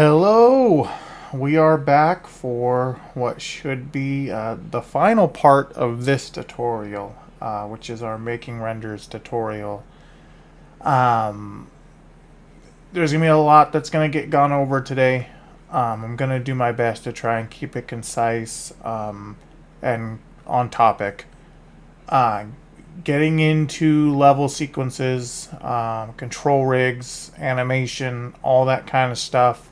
Hello! We are back for what should be the final part of this tutorial, which is our making renders tutorial. Um, there's going to be a lot that's going to get gone over today. I'm going to do my best to try and keep it concise and on topic. Uh, Getting into level sequences, control rigs, animation, all that kind of stuff.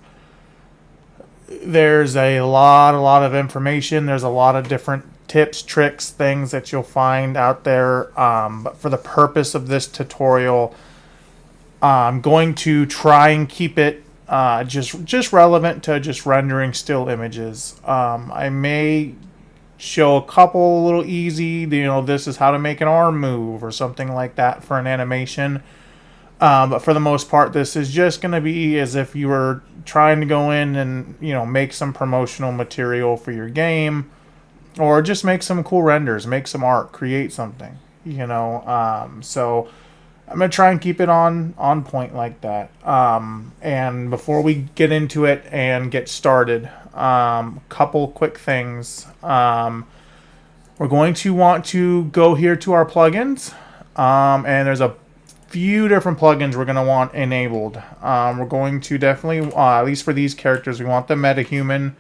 There's a lot of information. There's a lot of different tips, tricks, things that you'll find out there. But for the purpose of this tutorial, I'm going to try and keep it just relevant to just rendering still images. I may show a couple little easy, this is how to make an arm move or something like that for an animation. But for the most part, this is just going to be as if you were trying to go in and, make some promotional material for your game, or just make some cool renders, make some art, create something, So I'm going to try and keep it on point like that. And before we get into it and get started, couple quick things. We're going to want to go here to our plugins, and there's a few different plugins we're going to want enabled. We're going to definitely, at least for these characters, we want the MetaHuman.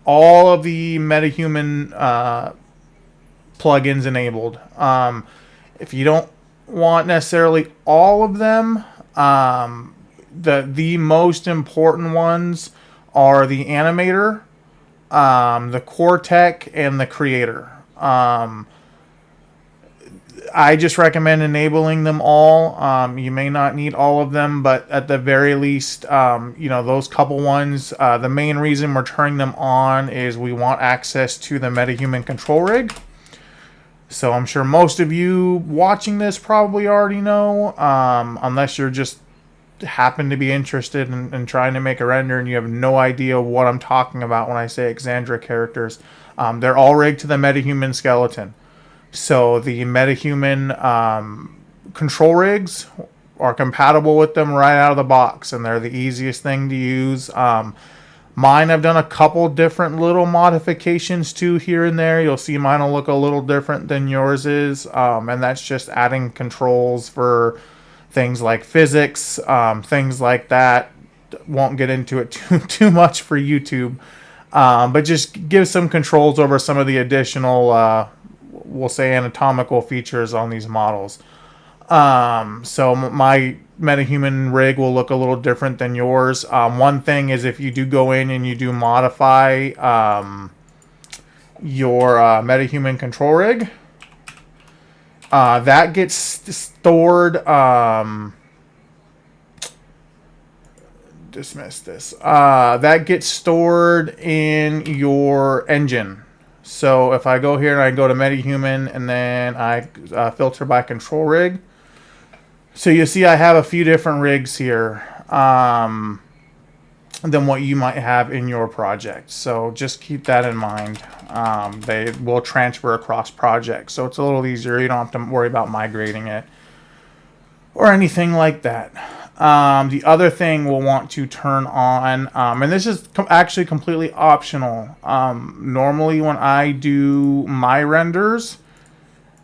All of the MetaHuman plugins enabled. If you don't want necessarily all of them, the most important ones are the animator, the core tech, and the creator. I just recommend enabling them all. You may not need all of them, but at the very least, those couple ones, the main reason we're turning them on is we want access to the MetaHuman control rig. So I'm sure most of you watching this probably already know, unless you're just happen to be interested in trying to make a render and you have no idea what I'm talking about when I say Exandra characters. They're all rigged to the MetaHuman skeleton. So the MetaHuman control rigs are compatible with them right out of the box, and they're the easiest thing to use. Mine, I've done a couple different little modifications to here and there. You'll see mine will look a little different than yours is, and that's just adding controls for things like physics, things like that. Won't get into it too much for YouTube, but just give some controls over some of the additional we'll say anatomical features on these models. So my MetaHuman rig will look a little different than yours. One thing is if you do go in and you do modify your MetaHuman control rig, that gets stored. Dismiss this. That gets stored in your engine. So if I go here and I go to MetaHuman and then I filter by control rig, so you see I have a few different rigs here than what you might have in your project. So just keep that in mind. They will transfer across projects, so it's a little easier. You don't have to worry about migrating it or anything like that. The other thing we'll want to turn on, and this is actually completely optional. Normally when I do my renders,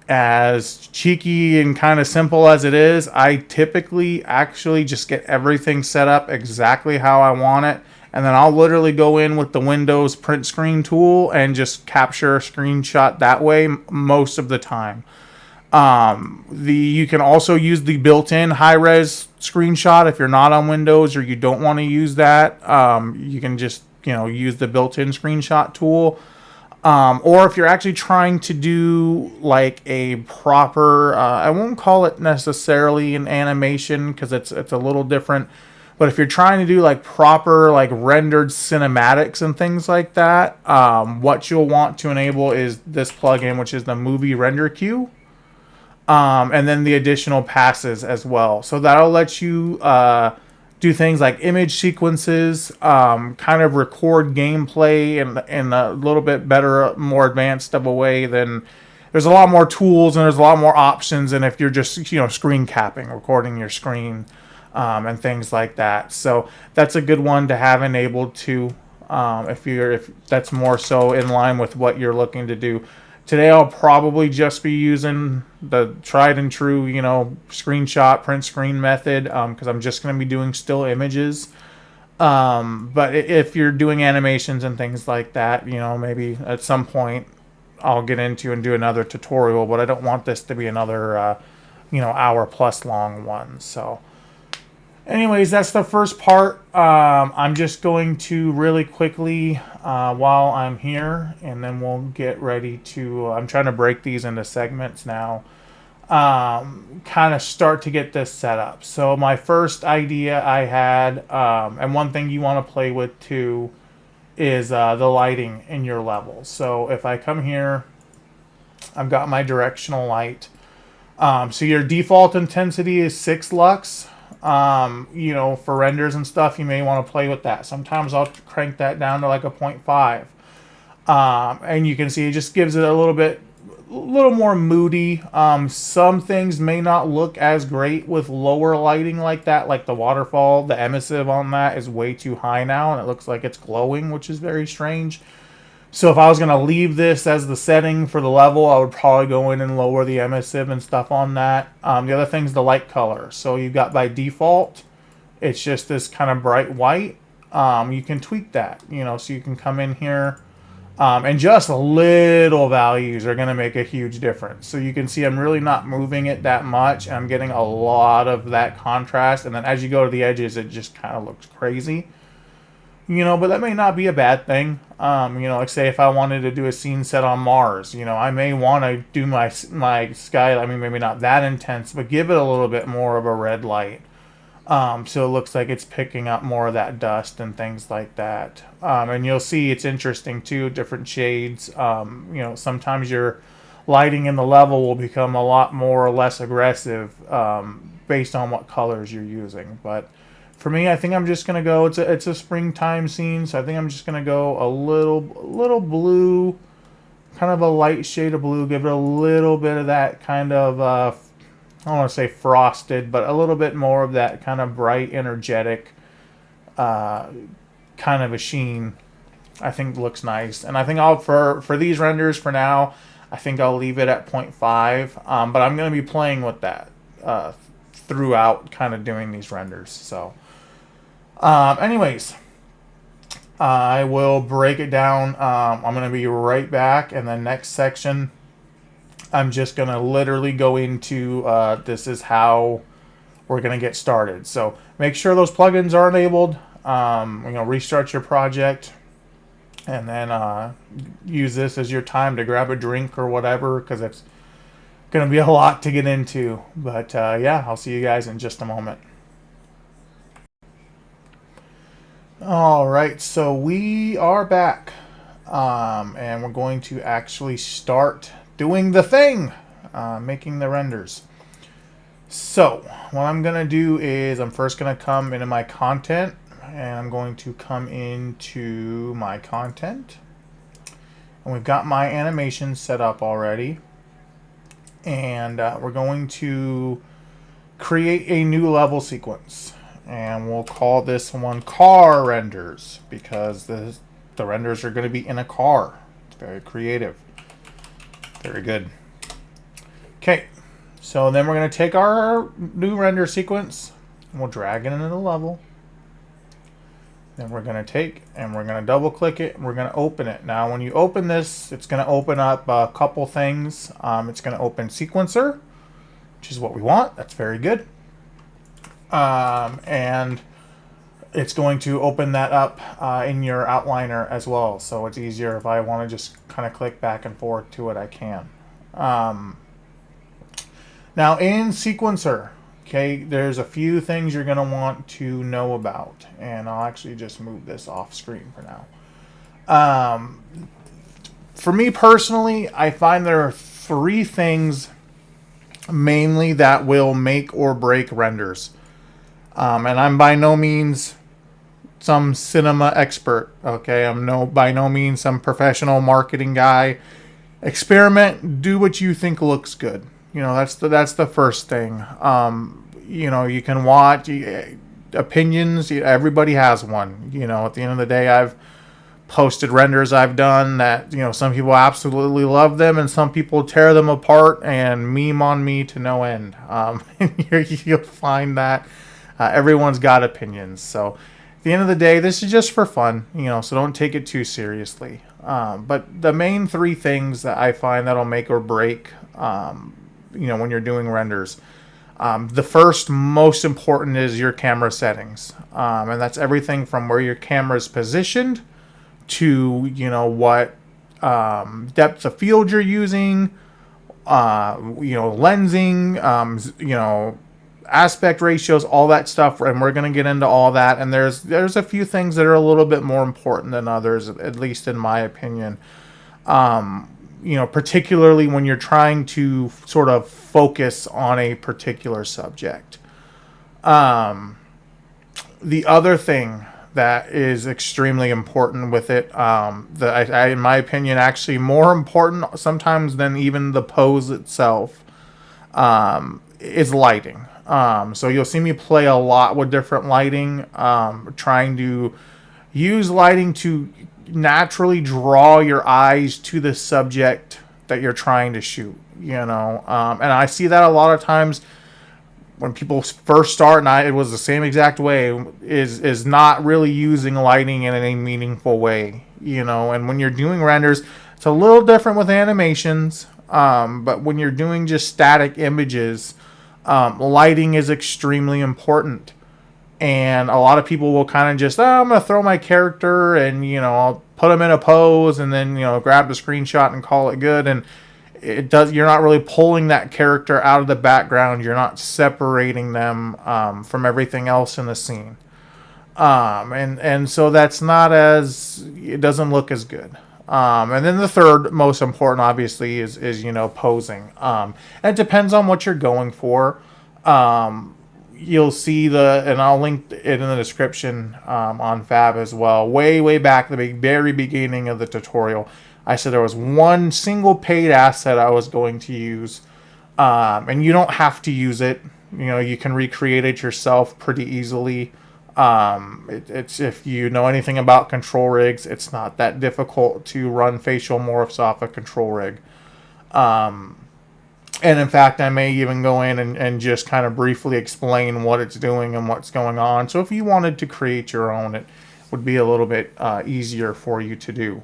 as cheeky and kind of simple as it is, I typically actually just get everything set up exactly how I want it. And then I'll literally go in with the Windows print screen tool and just capture a screenshot that way most of the time. You can also use the built-in high-res screenshot if you're not on Windows or you don't want to use that. You can just use the built-in screenshot tool. Or if you're actually trying to do like a proper, I won't call it necessarily an animation because it's a little different. But if you're trying to do like proper like rendered cinematics and things like that, what you'll want to enable is this plugin, which is the Movie Render Queue. And then the additional passes as well. So that'll let you do things like image sequences, kind of record gameplay in a little bit better, more advanced of a way than... There's a lot more tools and there's a lot more options than if you're just, screen capping, recording your screen. and things like that. So that's a good one to have enabled too, if that's more so in line with what you're looking to do. Today I'll probably just be using the tried and true, screenshot print screen method, because I'm just going to be doing still images. But if you're doing animations and things like that, maybe at some point I'll get into and do another tutorial. But I don't want this to be another, hour plus long one. So, anyways, that's the first part. I'm just going to really quickly, while I'm here, and then we'll get ready to. I'm trying to break these into segments now. Kind of start to get this set up. So my first idea I had, and one thing you want to play with too, is the lighting in your level. So if I come here, I've got my directional light. So your default intensity is 6 lux. For renders and stuff, you may want to play with that. Sometimes I'll crank that down to like a 0.5. And you can see it just gives it a little more moody. Some things may not look as great with lower lighting like that, like the waterfall. The emissive on that is way too high now, and it looks like it's glowing, which is very strange. So if I was going to leave this as the setting for the level, I would probably go in and lower the emissive and stuff on that. The other thing is the light color. So you've got by default, it's just this kind of bright white. You can tweak that, so you can come in here. And just little values are going to make a huge difference. So you can see I'm really not moving it that much. And I'm getting a lot of that contrast. And then as you go to the edges, it just kind of looks crazy. But that may not be a bad thing. Like say if I wanted to do a scene set on Mars, I may want to do my sky. I mean, maybe not that intense, but give it a little bit more of a red light. So it looks like it's picking up more of that dust and things like that. And you'll see it's interesting too, different shades. Sometimes your lighting in the level will become a lot more or less aggressive based on what colors you're using. But for me, I think I'm just gonna go. It's a springtime scene, so I think I'm just gonna go a little blue, kind of a light shade of blue. Give it a little bit of that kind of I don't want to say frosted, but a little bit more of that kind of bright, energetic kind of a sheen. I think looks nice, and I think I'll for these renders for now, I think I'll leave it at 0.5. But I'm going to be playing with that throughout, kind of doing these renders. So. Anyways, I will break it down. I'm going to be right back. And then next section, I'm just going to literally go into, this is how we're going to get started. So make sure those plugins are enabled. Restart your project and then, use this as your time to grab a drink or whatever, because it's going to be a lot to get into. But, yeah, I'll see you guys in just a moment. All right, so we are back, and we're going to actually start doing the thing, making the renders. So what I'm going to do is I'm first going to come into my content, and I'm going to come into my content, and we've got my animation set up already, and we're going to create a new level sequence. And we'll call this one car renders, because the renders are going to be in a car. It's very creative. Very good. Okay, so then we're going to take our new render sequence and we'll drag it into the level. Then we're going to take and we're going to double click it and we're going to open it. Now when you open this, it's going to open up a couple things. It's going to open sequencer, which is what we want. That's very good. And it's going to open that up in your outliner as well, so it's easier if I want to just kind of click back and forth to it, I can. Now in sequencer, okay, there's a few things you're going to want to know about, and I'll actually just move this off screen for now. For me personally, I find there are 3 things mainly that will make or break renders. And I'm by no means some cinema expert, okay? I'm by no means some professional marketing guy. Experiment, do what you think looks good. That's the first thing. You can watch opinions. Everybody has one. At the end of the day, I've posted renders I've done that, some people absolutely love them and some people tear them apart and meme on me to no end. You'll find that everyone's got opinions. So at the end of the day, this is just for fun, so don't take it too seriously. But the main three things that I find that'll make or break, when you're doing renders. The first most important is your camera settings. And that's everything from where your camera is positioned to, what depth of field you're using, lensing, aspect ratios, all that stuff. And we're going to get into all that. And there's a few things that are a little bit more important than others, at least in my opinion. Particularly when you're trying to sort of focus on a particular subject. The other thing that is extremely important with it, in my opinion, actually more important sometimes than even the pose itself, is lighting. So you'll see me play a lot with different lighting, trying to use lighting to naturally draw your eyes to the subject that you're trying to shoot, and I see that a lot of times when people first start, and it was the same exact way, is not really using lighting in any meaningful way, and when you're doing renders, it's a little different with animations, but when you're doing just static images, lighting is extremely important. And a lot of people will kind of just, I'm going to throw my character and, I'll put them in a pose and then, grab the screenshot and call it good. And you're not really pulling that character out of the background. You're not separating them from everything else in the scene. And so that's it doesn't look as good. And then the third most important, obviously, is posing. And it depends on what you're going for. You'll see and I'll link it in the description on Fab as well. Way back at the very beginning of the tutorial, I said there was one single paid asset I was going to use, and you don't have to use it. You can recreate it yourself pretty easily. It's if you know anything about control rigs, it's not that difficult to run facial morphs off a control rig. And in fact, I may even go in and just kind of briefly explain what it's doing and what's going on. So if you wanted to create your own, it would be a little bit easier for you to do.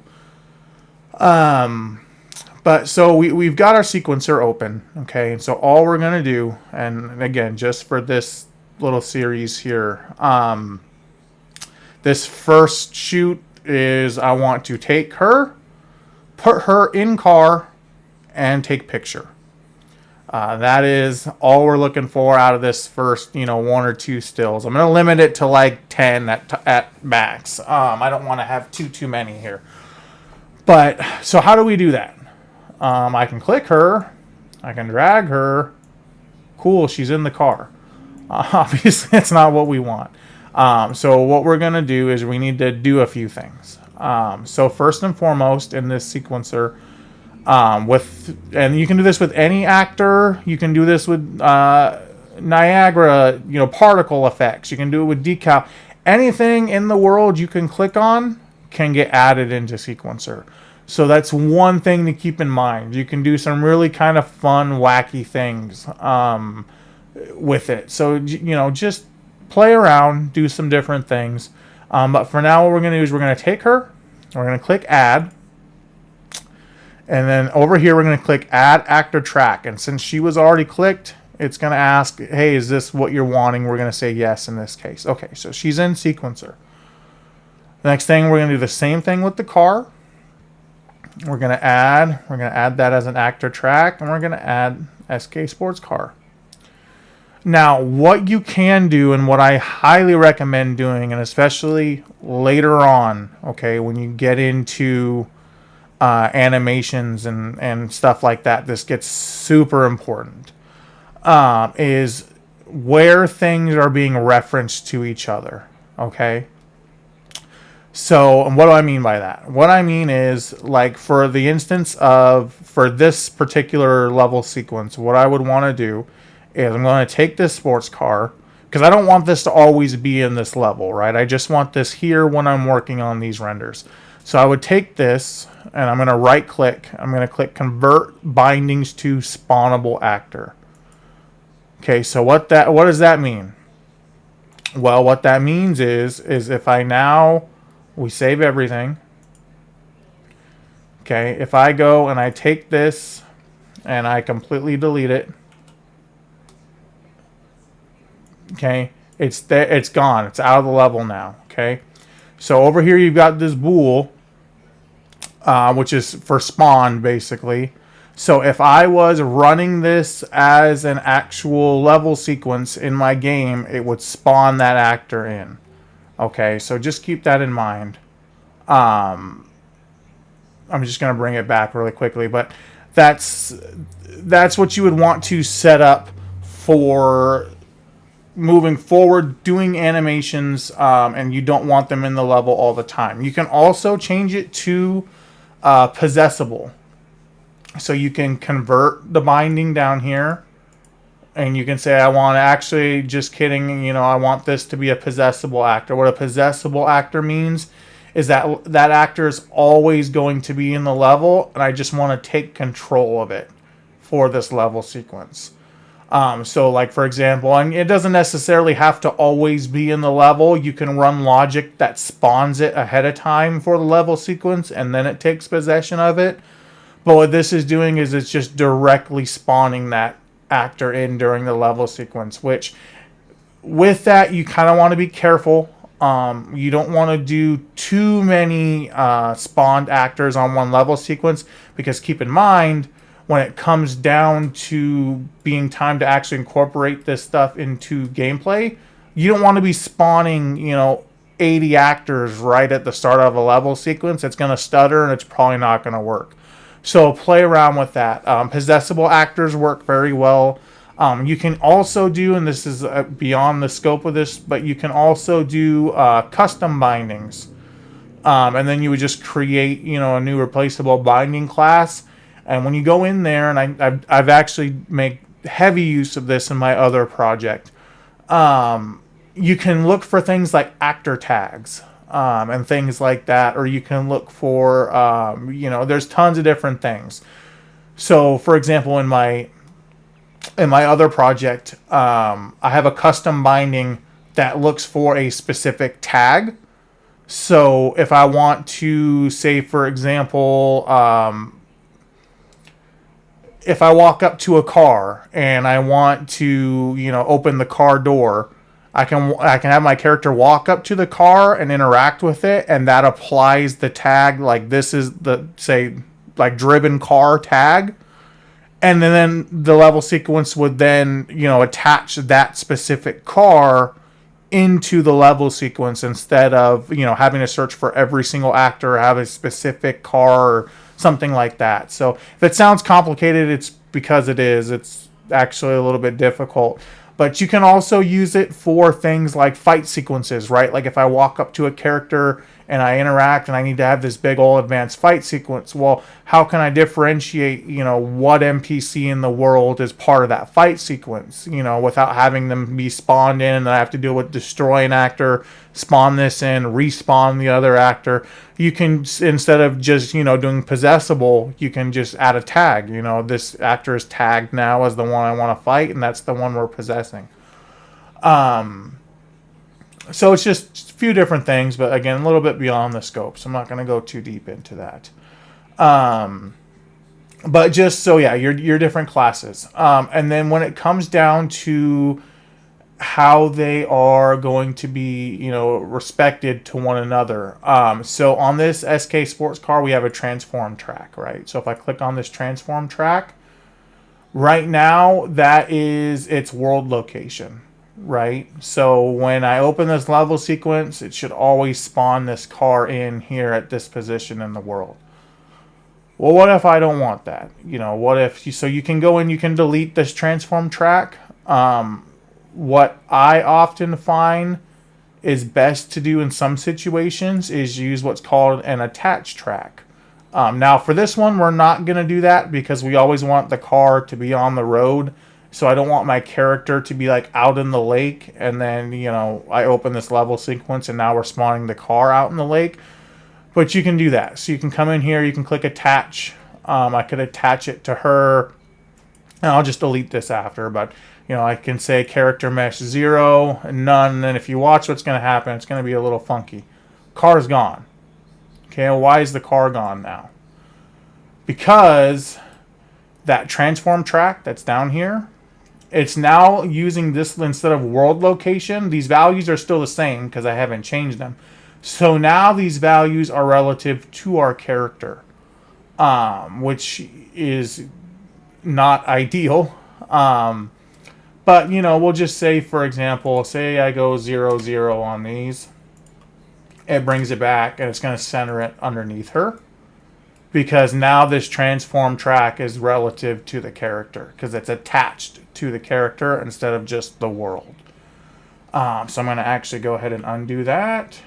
But so we've got our sequencer open. Okay. And so all we're going to do, and again, just for this little series here, this first shoot is I want to take her, put her in car, and take picture. That is all we're looking for out of this first, 1 or 2 stills. I'm going to limit it to like 10 at max. I don't want to have too many here. But, so how do we do that? I can click her. I can drag her. Cool, she's in the car. Obviously, that's not what we want. So what we're going to do is we need to do a few things. So first and foremost, in this sequencer, and you can do this with any actor. You can do this with Niagara, particle effects. You can do it with decal. Anything in the world you can click on can get added into sequencer. So that's one thing to keep in mind. You can do some really kind of fun, wacky things with it. So, just play around, do some different things. But for now, what we're going to do is we're going to take her. We're going to click add. And then over here, we're going to click Add Actor Track. And since she was already clicked, it's going to ask, hey, is this what you're wanting? We're going to say yes in this case. Okay, so she's in sequencer. The next thing, we're going to do the same thing with the car. We're going to add that as an actor track, and we're going to add SK Sports Car. Now, what you can do and what I highly recommend doing, and especially later on, okay, when you get into animations and stuff like that, this gets super important, is where things are being referenced to each other, okay? So, and what do I mean by that? What I mean is, like, for the instance of, for this particular level sequence, what I would want to do is I'm going to take this sports car, because I don't want this to always be in this level, right? I just want this here when I'm working on these renders. So I would take this, and I'm going to right click. I'm going to click Convert Bindings to Spawnable Actor. Okay, so what does that mean? Well, what that means is if we save everything. Okay, if I go and I take this and I completely delete it, okay, it's gone. It's out of the level now. Okay, so over here you've got this bool, which is for spawn basically. So if I was running this as an actual level sequence in my game, it would spawn that actor in. Okay, so just keep that in mind. I'm just going to bring it back really quickly, but that's what you would want to set up for moving forward, doing animations, and you don't want them in the level all the time. You can also change it to possessable. So you can convert the binding down here, and you can say, I want to actually, just kidding, I want this to be a possessable actor. What a possessable actor means is that that actor is always going to be in the level, and I just want to take control of it for this level sequence. So like, for example, and it doesn't necessarily have to always be in the level. You can run logic that spawns it ahead of time for the level sequence, and then it takes possession of it. But what this is doing is it's just directly spawning that actor in during the level sequence, which with that, you kind of want to be careful. You don't want to do too many spawned actors on one level sequence, because keep in mind, when it comes down to being time to actually incorporate this stuff into gameplay, you don't want to be spawning, 80 actors right at the start of a level sequence. It's going to stutter and it's probably not going to work. So play around with that. Possessable actors work very well. You can also do, and this is beyond the scope of this, but you can also do custom bindings. And then you would just create, a new replaceable binding class. And when you go in there, and I've actually made heavy use of this in my other project, you can look for things like actor tags. And things like that, or you can look for, there's tons of different things. So, for example, in my other project, I have a custom binding that looks for a specific tag. So, if I want to say, for example, if I walk up to a car and I want to, open the car door, I can have my character walk up to the car and interact with it, and that applies the tag, like this is the, say, like driven car tag, and then the level sequence would then, attach that specific car into the level sequence, instead of, having to search for every single actor or have a specific car or something like that. So if it sounds complicated, it's because it is. It's actually a little bit difficult. But you can also use it for things like fight sequences, right? Like if I walk up to a character and I interact and I need to have this big old advanced fight sequence, well, how can I differentiate, what NPC in the world is part of that fight sequence, without having them be spawned in, and I have to deal with destroy an actor, spawn this in, respawn the other actor. You can, instead of just, doing possessable, you can just add a tag. This actor is tagged now as the one I want to fight, and that's the one we're possessing. So it's just a few different things, but again, a little bit beyond the scope, so I'm not going to go too deep into that. But just so, yeah, your different classes. And then when it comes down to how they are going to be, respected to one another. So on this SK sports car, we have a transform track, right? So if I click on this transform track, right now, that is its world location. Right, so when I open this level sequence, it should always spawn this car in here at this position in the world. Well, what if I don't want that? What if so you can go in, you can delete this transform track. What I often find is best to do in some situations is use what's called an attach track. Now for this one, we're not going to do that because we always want the car to be on the road So I don't want my character to be like out in the lake, and then, you know, I open this level sequence and now we're spawning the car out in the lake. But you can do that. So you can come in here, you can click attach. I could attach it to her, and I'll just delete this after, but you know, I can say character mesh 0 and none, and if you watch what's going to happen, it's going to be a little funky. Car's gone. Okay, why is the car gone now? Because that transform track that's down here, it's now using this instead of world location. These values are still the same because I haven't changed them. So now these values are relative to our character, which is not ideal. But, you know, we'll just say, for example, say I go 0, 0 on these. It brings it back, and it's going to center it underneath her. Because now this transform track is relative to the character. Because it's attached to the character instead of just the world. So I'm going to actually go ahead and undo that.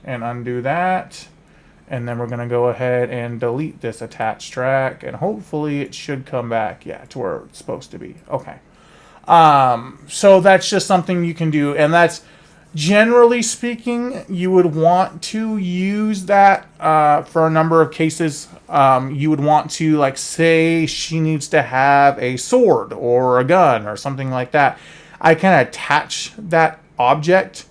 And undo that. And then we're going to go ahead and delete this attached track. And hopefully it should come back, yeah, to where it's supposed to be. Okay. So that's just something you can do. And that's, generally speaking, you would want to use that for a number of cases. You would want to, like, say she needs to have a sword or a gun or something like that. I can attach that object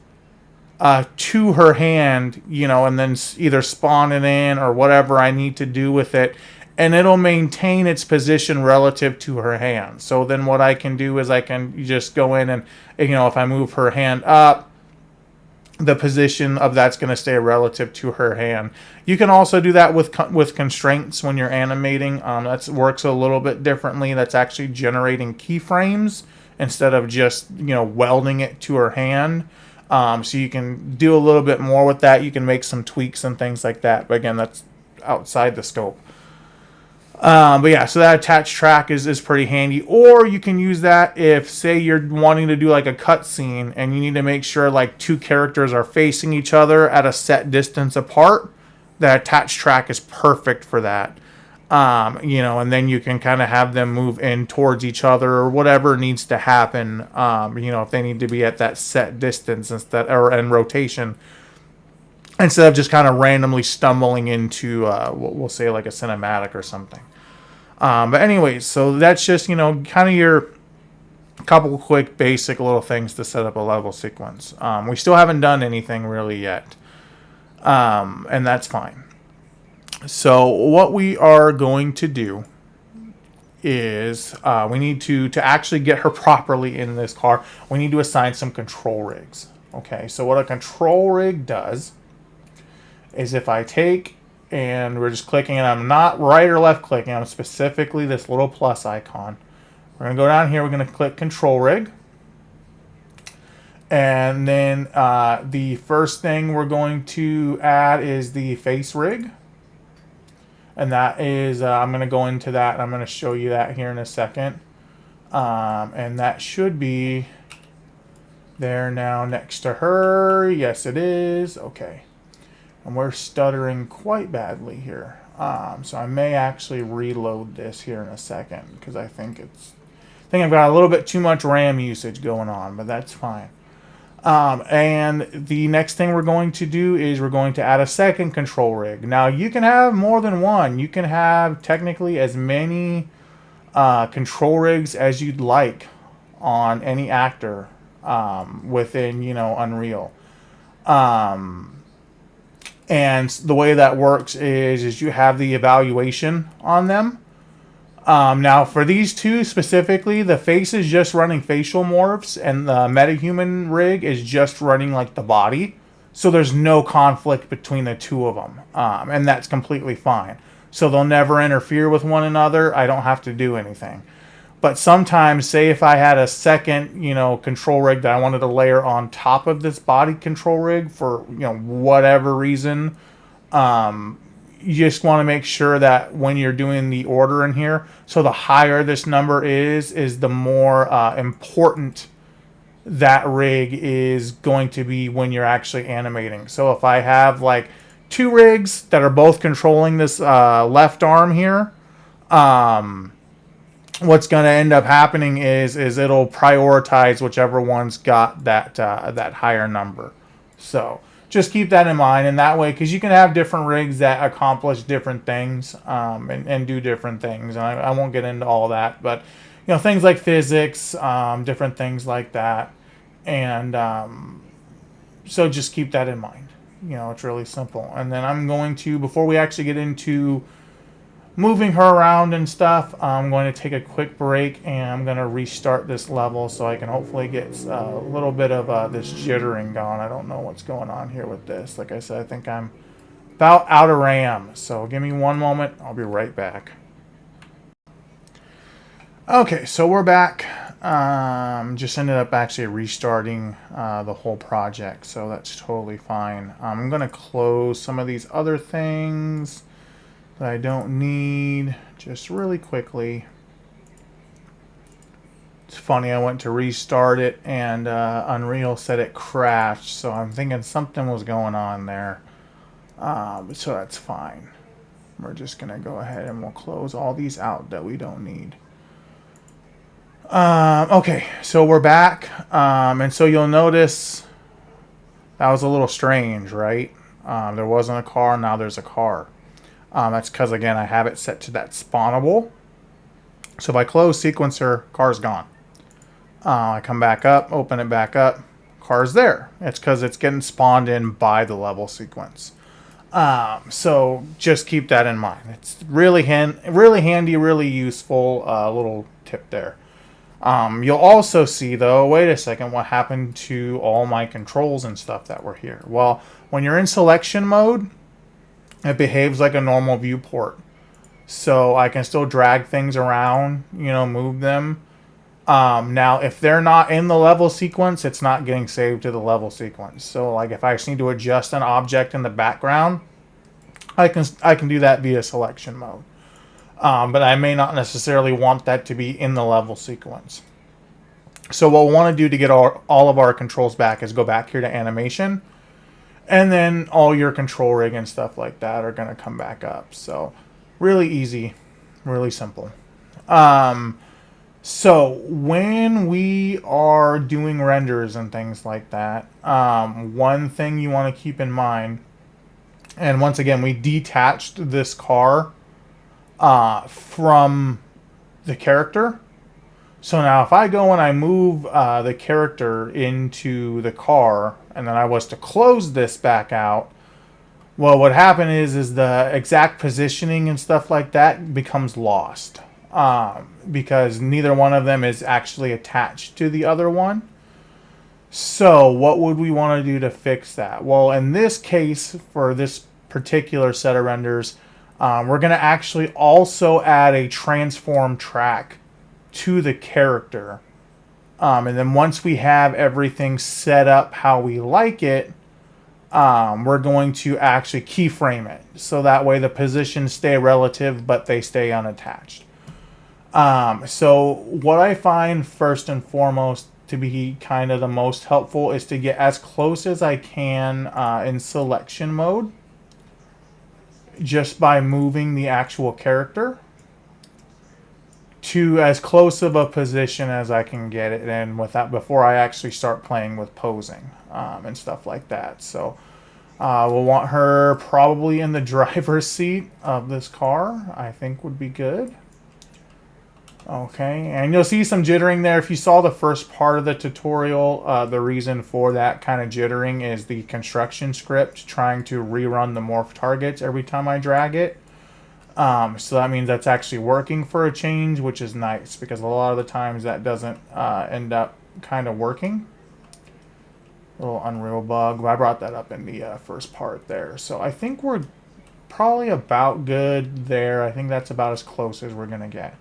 to her hand, you know, and then either spawn it in or whatever I need to do with it, and it'll maintain its position relative to her hand. So then what I can do is I can just go in and, you know, if I move her hand up, the position of that's going to stay relative to her hand. You can also do that with constraints when you're animating. That works a little bit differently. That's actually generating keyframes instead of just, you know, welding it to her hand. So you can do a little bit more with that. You can make some tweaks and things like that. But again, that's outside the scope. But yeah, so that attached track is pretty handy. Or you can use that if, say, you're wanting to do like a cutscene and you need to make sure like two characters are facing each other at a set distance apart. That attached track is perfect for that. You know, and then you can kind of have them move in towards each other or whatever needs to happen. You know, if they need to be at that set distance instead, or in rotation, instead of just kind of randomly stumbling into, we'll say like a cinematic or something. But anyways, so that's just, you know, kind of your couple quick basic little things to set up a level sequence. We still haven't done anything really yet. And that's fine. So what we are going to do is we need to actually get her properly in this car, we need to assign some control rigs. Okay, so what a control rig does is if I take and we're just clicking, and I'm not right or left clicking, I'm specifically this little plus icon. We're going to go down here, we're going to click control rig. And then the first thing we're going to add is the face rig. And that is, I'm going to go into that, and I'm going to show you that here in a second. And that should be there now next to her. Yes, it is. Okay. And we're stuttering quite badly here. So I may actually reload this here in a second, because I think I've got a little bit too much RAM usage going on, but that's fine. And the next thing we're going to do is we're going to add a second control rig. Now, you can have more than one. You can have technically as many control rigs as you'd like on any actor within, you know, Unreal. And the way that works is you have the evaluation on them. Now, for these two specifically, the face is just running facial morphs, and the metahuman rig is just running like the body. So there's no conflict between the two of them, and that's completely fine. So they'll never interfere with one another. I don't have to do anything. But sometimes, say if I had a second, you know, control rig that I wanted to layer on top of this body control rig for, you know, whatever reason, you just want to make sure that when you're doing the order in here, so the higher this number is the more important that rig is going to be when you're actually animating. So if I have like two rigs that are both controlling this left arm here, what's going to end up happening is it'll prioritize whichever one's got that higher number. So just keep that in mind, and that way, because you can have different rigs that accomplish different things, and do different things. And I won't get into all that, but things like physics, different things like that, and so just keep that in mind. It's really simple. And then I'm going to, before we actually get into moving her around and stuff, I'm going to take a quick break, and I'm going to restart this level so I can hopefully get a little bit of this jittering going. I don't know what's going on here with this. Like I said, I think I'm about out of RAM. So give me one moment. I'll be right back. Okay, so we're back. Just ended up actually restarting the whole project, so that's totally fine. I'm going to close some of these other things that I don't need just really quickly. It's funny, I went to restart it and Unreal said it crashed, so I'm thinking something was going on there. So that's fine. We're just going to go ahead and we'll close all these out that we don't need. Okay, so we're back. And so you'll notice that was a little strange, right? There wasn't a car, now there's a car. That's because, again, I have it set to that spawnable. So if I close sequencer, car's gone. I come back up, open it back up, car's there. It's because it's getting spawned in by the level sequence. So just keep that in mind. It's really handy, really useful little tip there. You'll also see, though, wait a second, what happened to all my controls and stuff that were here? Well, when you're in selection mode, it behaves like a normal viewport. So I can still drag things around, move them. Now, if they're not in the level sequence, it's not getting saved to the level sequence. So, like, if I just need to adjust an object in the background, I can do that via selection mode. But I may not necessarily want that to be in the level sequence. So what we'll want to do to get all of our controls back is go back here to animation. And then all your control rig and stuff like that are going to come back up. So really easy, really simple. So when we are doing renders and things like that, one thing you want to keep in mind, and once again, we detached this car from the character. So now if I go and I move the character into the car and then I was to close this back out, well, what happened is the exact positioning and stuff like that becomes lost because neither one of them is actually attached to the other one. So what would we want to do to fix that? Well, in this case, for this particular set of renders, we're going to actually also add a transform track to the character. And then once we have everything set up how we like it, we're going to actually keyframe it. So that way the positions stay relative, but they stay unattached. So what I find first and foremost to be kind of the most helpful is to get as close as I can in selection mode, just by moving the actual character to as close of a position as I can get it in without before I actually start playing with posing and stuff like that. So we'll want her probably in the driver's seat of this car, I think would be good. Okay, and you'll see some jittering there. If you saw the first part of the tutorial, the reason for that kind of jittering is the construction script trying to rerun the morph targets every time I drag it. So that means that's actually working for a change, which is nice because a lot of the times that doesn't end up kind of working. A little Unreal bug. I brought that up in the first part there. So I think we're probably about good there. I think that's about as close as we're going to get.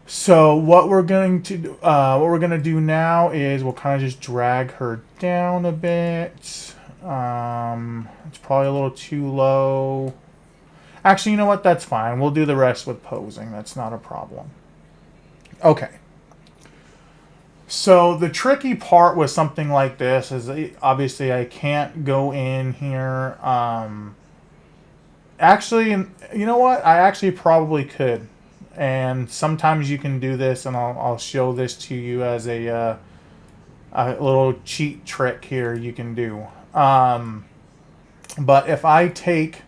So what we're going to do now is we'll kind of just drag her down a bit. It's probably a little too low. Actually, you know what? That's fine. We'll do the rest with posing. That's not a problem. Okay. So the tricky part with something like this is obviously I can't go in here. Actually, you know what? I actually probably could. And sometimes you can do this, and I'll show this to you as a little cheat trick here you can do. But if I take,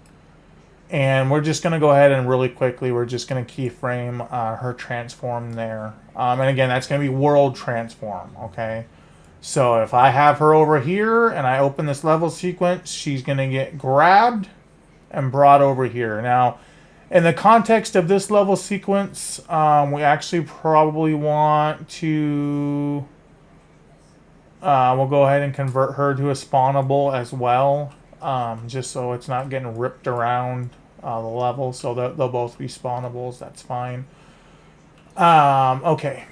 and we're just going to go ahead and really quickly, we're just going to keyframe her transform there. And again, that's going to be world transform, okay? So if I have her over here and I open this level sequence, she's going to get grabbed and brought over here. Now, in the context of this level sequence, we actually probably want to... we'll go ahead and convert her to a spawnable as well, just so it's not getting ripped around the level. So they'll both be spawnables. That's fine. Okay.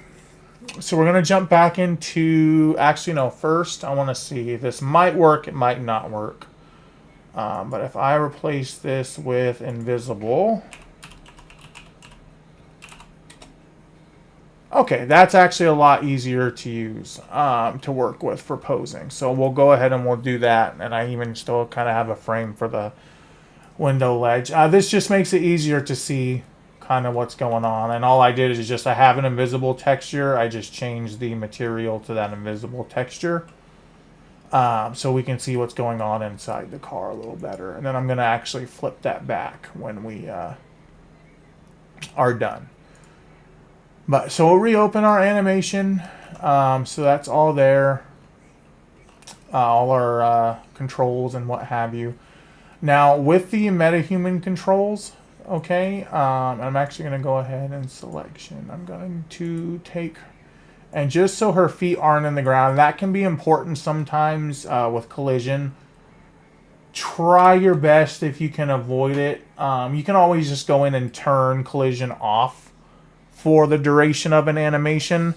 So we're going to jump back into... Actually, no. First, I want to see. This might work. It might not work. But if I replace this with invisible... Okay, that's actually a lot easier to use, to work with for posing. So we'll go ahead and we'll do that. And I even still kind of have a frame for the window ledge. This just makes it easier to see kind of what's going on. And all I did is just, I have an invisible texture. I just changed the material to that invisible texture. So we can see what's going on inside the car a little better. And then I'm going to actually flip that back when we are done. But so we'll reopen our animation. So that's all there. All our controls and what have you. Now with the metahuman controls, okay, I'm actually going to go ahead and selection. I'm going to take, and just so her feet aren't in the ground, that can be important sometimes with collision. Try your best if you can avoid it. You can always just go in and turn collision off for the duration of an animation.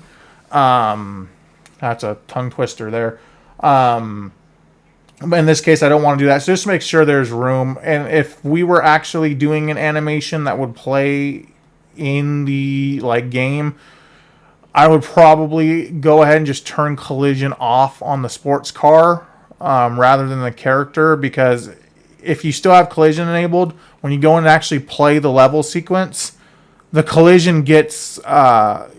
That's a tongue twister there. But in this case, I don't want to do that. So just make sure there's room. And if we were actually doing an animation that would play in the game, I would probably go ahead and just turn collision off on the sports car rather than the character, because if you still have collision enabled, when you go in and actually play the level sequence, the collision gets done.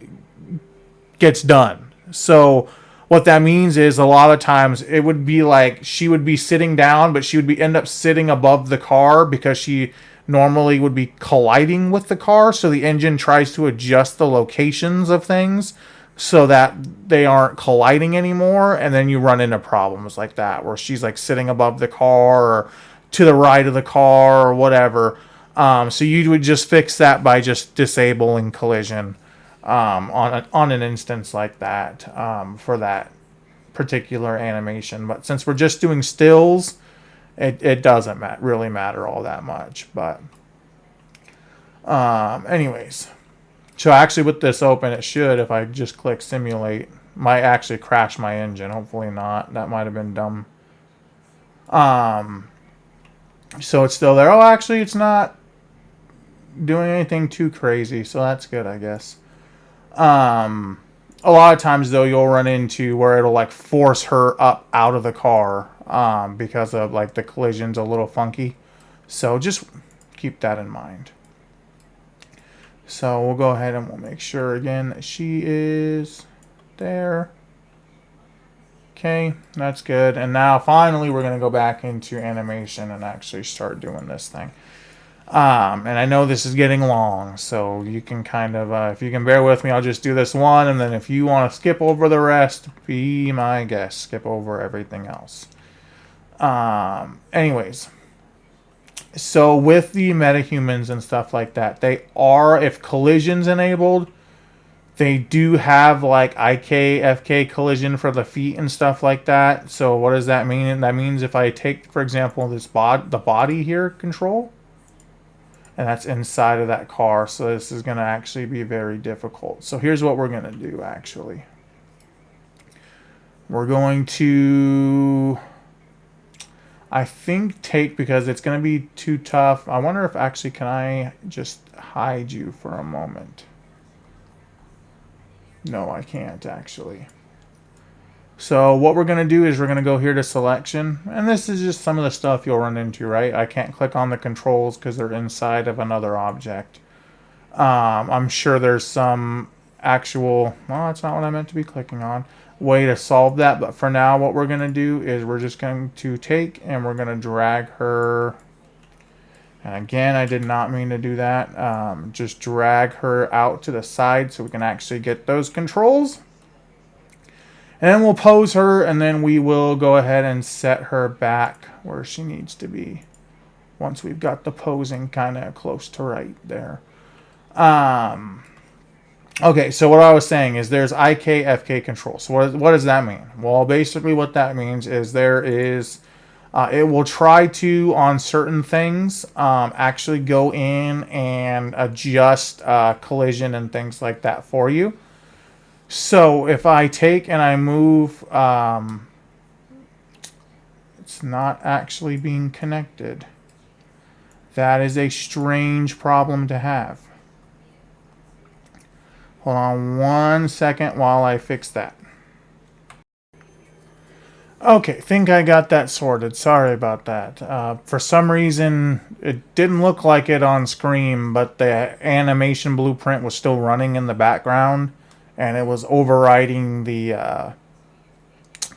So what that means is a lot of times it would be like she would be sitting down, but she would end up sitting above the car because she normally would be colliding with the car. So the engine tries to adjust the locations of things so that they aren't colliding anymore. And then you run into problems like that where she's like sitting above the car or to the right of the car or whatever. So you would just fix that by just disabling collision on an instance like that for that particular animation. But since we're just doing stills, it doesn't really matter all that much. But anyways, so actually with this open, it should, if I just click simulate, might actually crash my engine. Hopefully not. That might have been dumb. So it's still there. Oh, actually, it's not doing anything too crazy, so that's good, I guess. A lot of times though, you'll run into where it'll like force her up out of the car because of like the collision's a little funky. So just keep that in mind. So we'll go ahead and we'll make sure again that she is there. Okay, that's good. And now finally we're going to go back into animation and actually start doing this thing. And I know this is getting long, so you can kind of, if you can bear with me, I'll just do this one, and then if you want to skip over the rest, be my guest. Skip over everything else. Anyways, so with the metahumans and stuff like that, they are, if collision's enabled, they do have like IK, FK collision for the feet and stuff like that. So what does that mean? That means if I take, for example, this the body here control, and that's inside of that car. So this is going to actually be very difficult. So here's what we're going to do, actually. We're going to, I think, take, because it's going to be too tough. I wonder if actually, can I just hide you for a moment? No, I can't, actually. So what we're going to do is we're going to go here to selection. And this is just some of the stuff you'll run into, right? I can't click on the controls because they're inside of another object. I'm sure there's some actual, well, that's not what I meant to be clicking on, way to solve that. But for now, what we're going to do is we're just going to take and we're going to drag her. And again, I did not mean to do that. Just drag her out to the side so we can actually get those controls. And then we'll pose her, and then we will go ahead and set her back where she needs to be once we've got the posing kind of close to right there. Okay, so what I was saying is there's IK, FK control. So what does that mean? Well, basically what that means is there is, it will try to, on certain things, actually go in and adjust collision and things like that for you. So if I take and I move, it's not actually being connected. That is a strange problem to have. Hold on 1 second while I fix that. Okay, think I got that sorted. Sorry about that. For some reason, it didn't look like it on screen, but the animation blueprint was still running in the background, and it was overriding the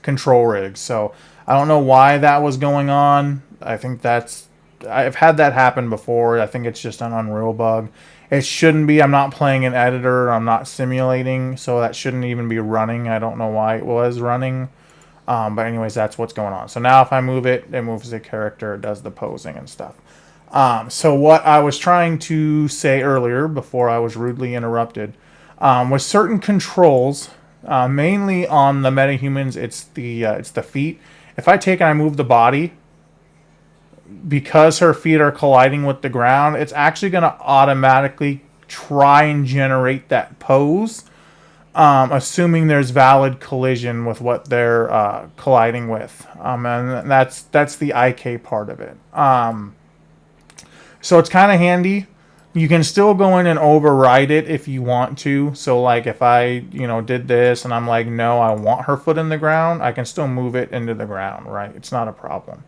control rig. So I don't know why that was going on. I think I've had that happen before. I think it's just an Unreal bug. It shouldn't be. I'm not playing an editor. I'm not simulating, so that shouldn't even be running. I don't know why it was running. But anyways, that's what's going on. So now if I move it, it moves the character, it does the posing and stuff. So what I was trying to say earlier, before I was rudely interrupted, was certain controls, mainly on the metahumans, it's the feet. If I take and I move the body, because her feet are colliding with the ground, it's actually going to automatically try and generate that pose. Assuming there's valid collision with what they're colliding with, and that's the IK part of it. So it's kind of handy. You can still go in and override it if you want to. So like if I did this and I'm like, no, I want her foot in the ground, I can still move it into the ground, right? It's not a problem.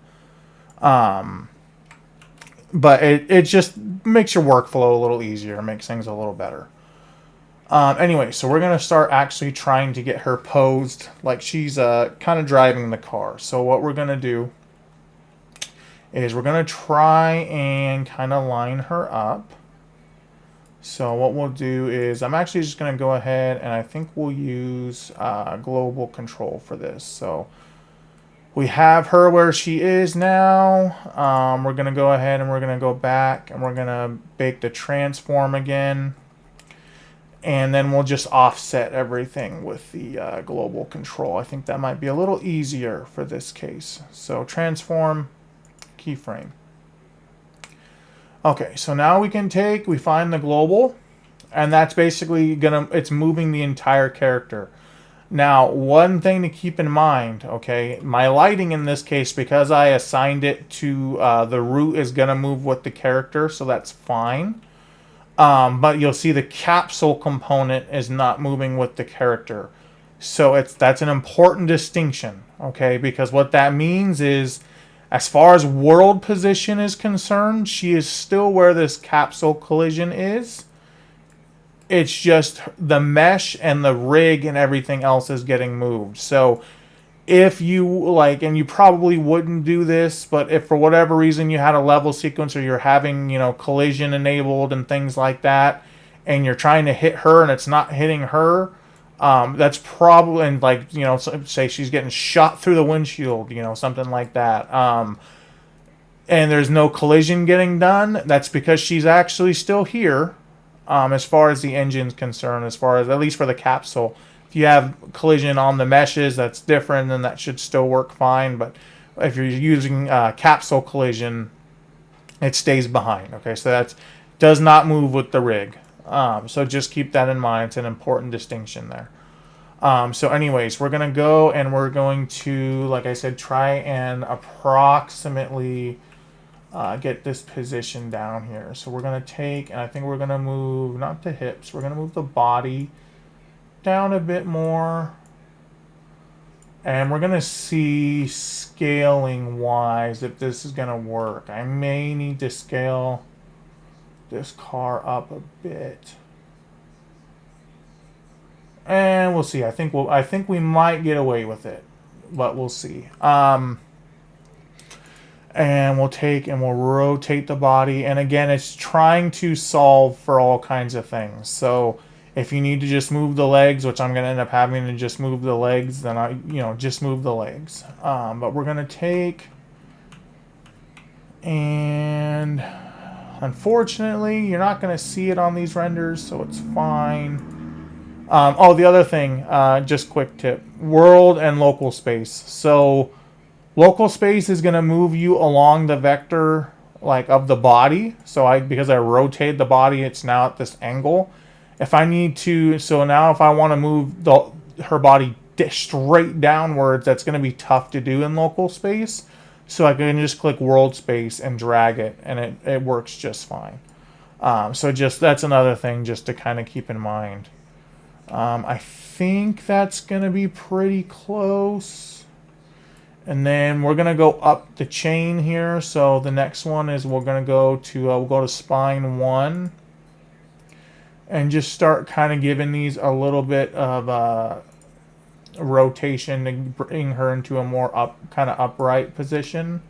But it just makes your workflow a little easier, makes things a little better. Anyway, so we're going to start actually trying to get her posed like she's kind of driving the car. So what we're going to do is we're going to try and kind of line her up. So what we'll do is I'm actually just going to go ahead and I think we'll use global control for this. So we have her where she is now. We're going to go ahead and we're going to go back and we're going to bake the transform again. And then we'll just offset everything with the global control. I think that might be a little easier for this case. So transform, keyframe. Okay, so now we find the global, and that's basically it's moving the entire character. Now, one thing to keep in mind, okay, my lighting in this case, because I assigned it to the root is gonna move with the character, so that's fine. But you'll see the capsule component is not moving with the character. So that's an important distinction, okay? Because what that means is, as far as world position is concerned, she is still where this capsule collision is. It's just the mesh and the rig and everything else is getting moved. So if you and you probably wouldn't do this, but if for whatever reason you had a level sequence or you're having, collision enabled and things like that, and you're trying to hit her and it's not hitting her, that's probably, and say she's getting shot through the windshield, something like that, and there's no collision getting done, that's because she's actually still here, as far as the engine's concerned, as far as, at least for the capsule. If you have collision on the meshes, that's different, and that should still work fine. But if you're using capsule collision, it stays behind. Okay, so that does not move with the rig. So just keep that in mind. It's an important distinction there. So anyways, we're going to go and we're going to, like I said, try and approximately get this position down here. So we're going to take, and I think we're going to move, not the hips, we're going to move the body down a bit more, and we're gonna see scaling wise if this is gonna work. I may need to scale this car up a bit. And we'll see. I think we might get away with it, but we'll see. And we'll rotate the body. And again, it's trying to solve for all kinds of things. So if you need to just move the legs, which I'm going to end up having to just move the legs, then just move the legs. But we're going to take, and unfortunately, you're not going to see it on these renders, so it's fine. The other thing, just quick tip, world and local space. So local space is going to move you along the vector like of the body. So because I rotate the body, it's now at this angle. If I need to, so now if I want to move her body straight downwards, that's going to be tough to do in local space. So I can just click world space and drag it, and it works just fine. So that's another thing just to kind of keep in mind. I think that's going to be pretty close. And then we're going to go up the chain here. So the next one is we're going to go to, we'll go to spine 1. And just start kind of giving these a little bit of rotation to bring her into a more kind of upright position.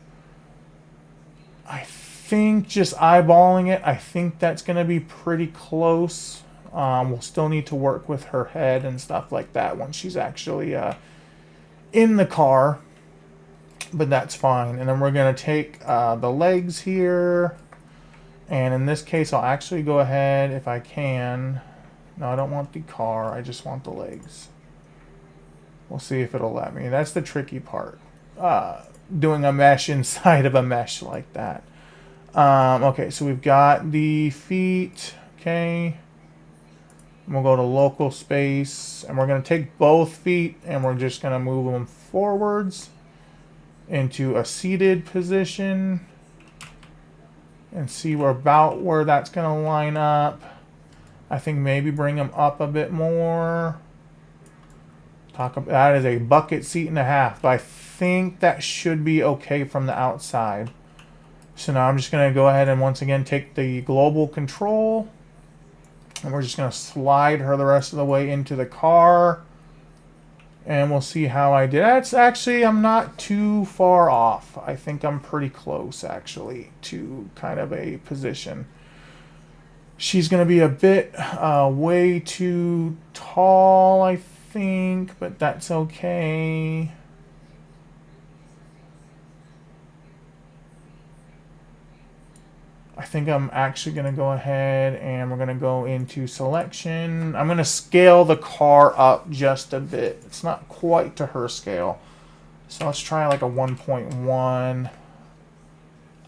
I think just eyeballing it, I think that's going to be pretty close. We'll still need to work with her head and stuff like that when she's actually in the car. But that's fine. And then we're going to take the legs here. And in this case, I'll actually go ahead if I can. No, I don't want the car. I just want the legs. We'll see if it'll let me. That's the tricky part. Doing a mesh inside of a mesh like that. Okay, so we've got the feet. Okay. We'll go to local space. And we're going to take both feet and we're just going to move them forwards into a seated position. And see about where that's going to line up. I think maybe bring them up a bit more. That is a bucket seat and a half. But I think that should be okay from the outside. So now I'm just going to go ahead and once again take the global control. And we're just going to slide her the rest of the way into the car. And we'll see how I did. That's actually, I'm not too far off. I think I'm pretty close, actually, to kind of a position. She's going to be a bit way too tall, I think, but that's okay. I think I'm actually going to go ahead and we're going to go into selection. I'm going to scale the car up just a bit. It's not quite to her scale. So let's try like a 1.1.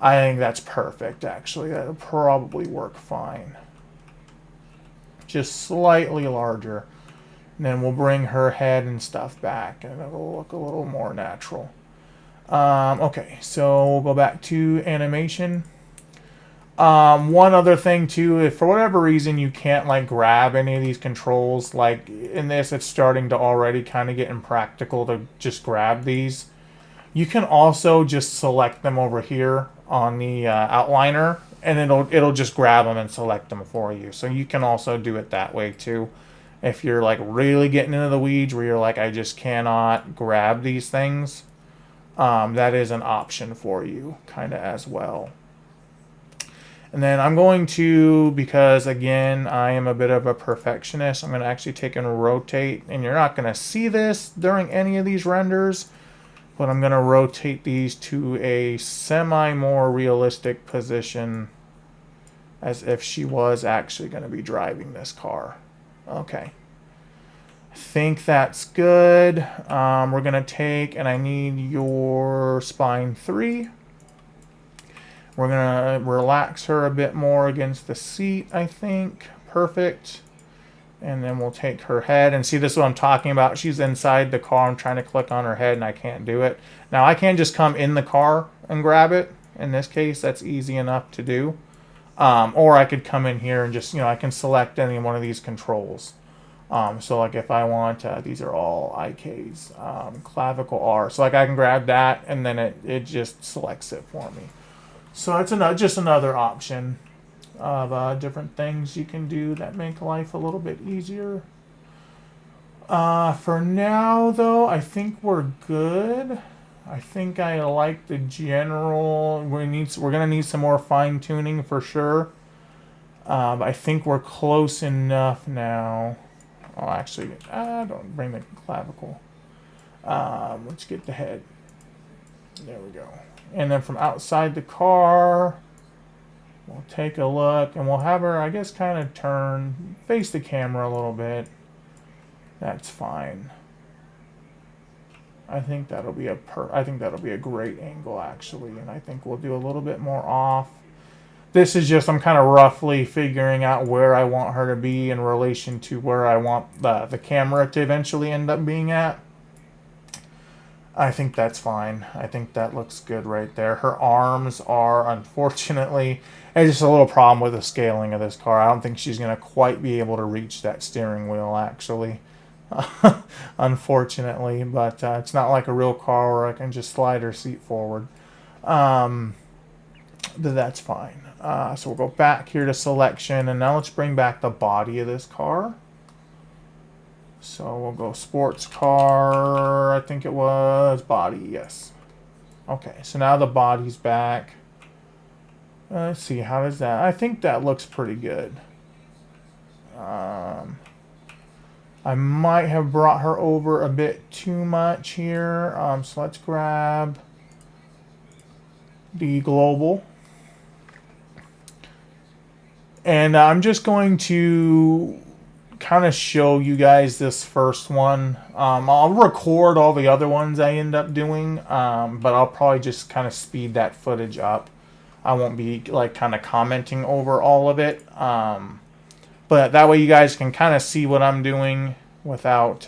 I think that's perfect, actually. That'll probably work fine. Just slightly larger. And then we'll bring her head and stuff back and it'll look a little more natural. Okay, so we'll go back to animation. One other thing too, if for whatever reason you can't like grab any of these controls, like in this it's starting to already kind of get impractical to just grab these. You can also just select them over here on the outliner and it'll just grab them and select them for you. So you can also do it that way too. If you're like really getting into the weeds where you're like, I just cannot grab these things, that is an option for you kind of as well. And then I'm going to, because again, I am a bit of a perfectionist, I'm going to actually take and rotate. And you're not going to see this during any of these renders, but I'm going to rotate these to a semi-more realistic position as if she was actually going to be driving this car. Okay. I think that's good. We're going to take, and I need your spine 3. We're going to relax her a bit more against the seat, I think. Perfect. And then we'll take her head. And see, this is what I'm talking about. She's inside the car. I'm trying to click on her head, and I can't do it. Now, I can just come in the car and grab it. In this case, that's easy enough to do. Or I could come in here and just, I can select any one of these controls. So, like, if I want, these are all IKs. Clavicle R. So, like, I can grab that, and then it just selects it for me. So it's just another option. of different things you can do that make life a little bit easier. For now, though, I think we're good. I think I like the general. We're gonna need some more fine tuning for sure. I think we're close enough now. Oh, actually, don't bring the clavicle. Let's get the head. There we go. And then from outside the car, we'll take a look, and we'll have her, I guess, kind of face the camera a little bit. That's fine. I think that'll be a great angle, actually, and I think we'll do a little bit more off. This is just, I'm kind of roughly figuring out where I want her to be in relation to where I want the camera to eventually end up being at. I think that's fine. I think that looks good right there. Her arms are, unfortunately, it's just a little problem with the scaling of this car. I don't think she's going to quite be able to reach that steering wheel, actually. Unfortunately, but it's not like a real car where I can just slide her seat forward. But that's fine. So we'll go back here to selection, and now let's bring back the body of this car. So we'll go sports car, I think it was, body, yes. Okay, so now the body's back. Let's see, how does that, I think that looks pretty good. I might have brought her over a bit too much here. So let's grab the global. And I'm just going to kind of show you guys this first one. I'll record all the other ones I end up doing, but I'll probably just kind of speed that footage up. I won't be like kind of commenting over all of it. But that way you guys can kind of see what I'm doing without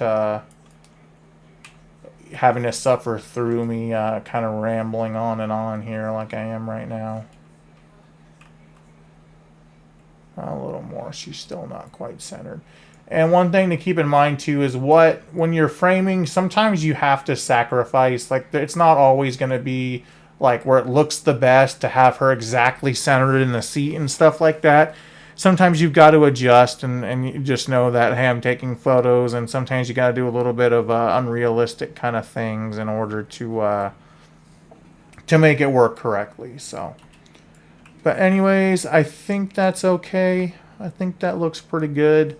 having to suffer through me kind of rambling on and on here like I am right now. A little more. She's still not quite centered. And one thing to keep in mind too is when you're framing, sometimes you have to sacrifice. Like, it's not always going to be like where it looks the best to have her exactly centered in the seat and stuff like that. Sometimes you've got to adjust, and you just know that, hey, I'm taking photos, and sometimes you got to do a little bit of unrealistic kind of things in order to make it work correctly. So, but anyways, I think that's okay. I think that looks pretty good.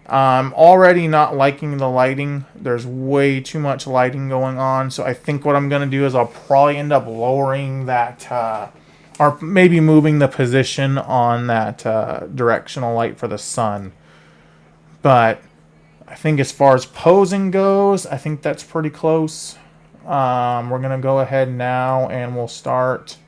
I'm already not liking the lighting. There's way too much lighting going on, so I think what I'm going to do is I'll probably end up lowering that or maybe moving the position on that directional light for the sun. But I think as far as posing goes, I think that's pretty close. We're going to go ahead now and we'll start.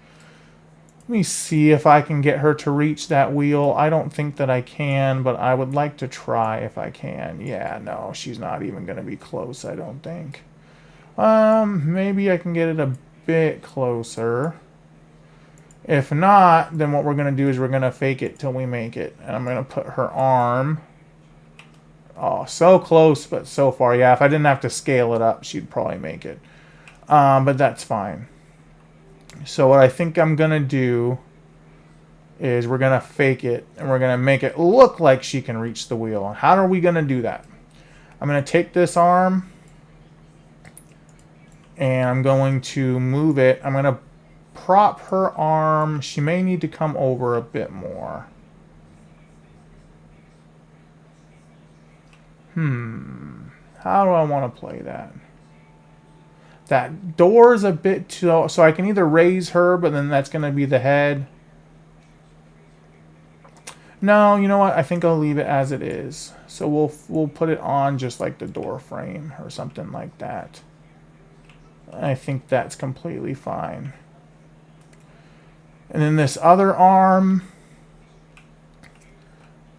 Let me see if I can get her to reach that wheel. I don't think that I can, but I would like to try if I can. Yeah, no, she's not even going to be close, I don't think. Maybe I can get it a bit closer. If not, then what we're going to do is we're going to fake it till we make it. And I'm going to put her arm. Oh, so close, but so far. Yeah, if I didn't have to scale it up, she'd probably make it. But that's fine. So what I think I'm going to do is we're going to fake it, and we're going to make it look like she can reach the wheel. How are we going to do that? I'm going to take this arm, and I'm going to move it. I'm going to prop her arm. She may need to come over a bit more. How do I want to play that? That door's a bit too... So I can either raise her, but then that's going to be the head. No, you know what? I think I'll leave it as it is. So we'll put it on just like the door frame or something like that. I think that's completely fine. And then this other arm,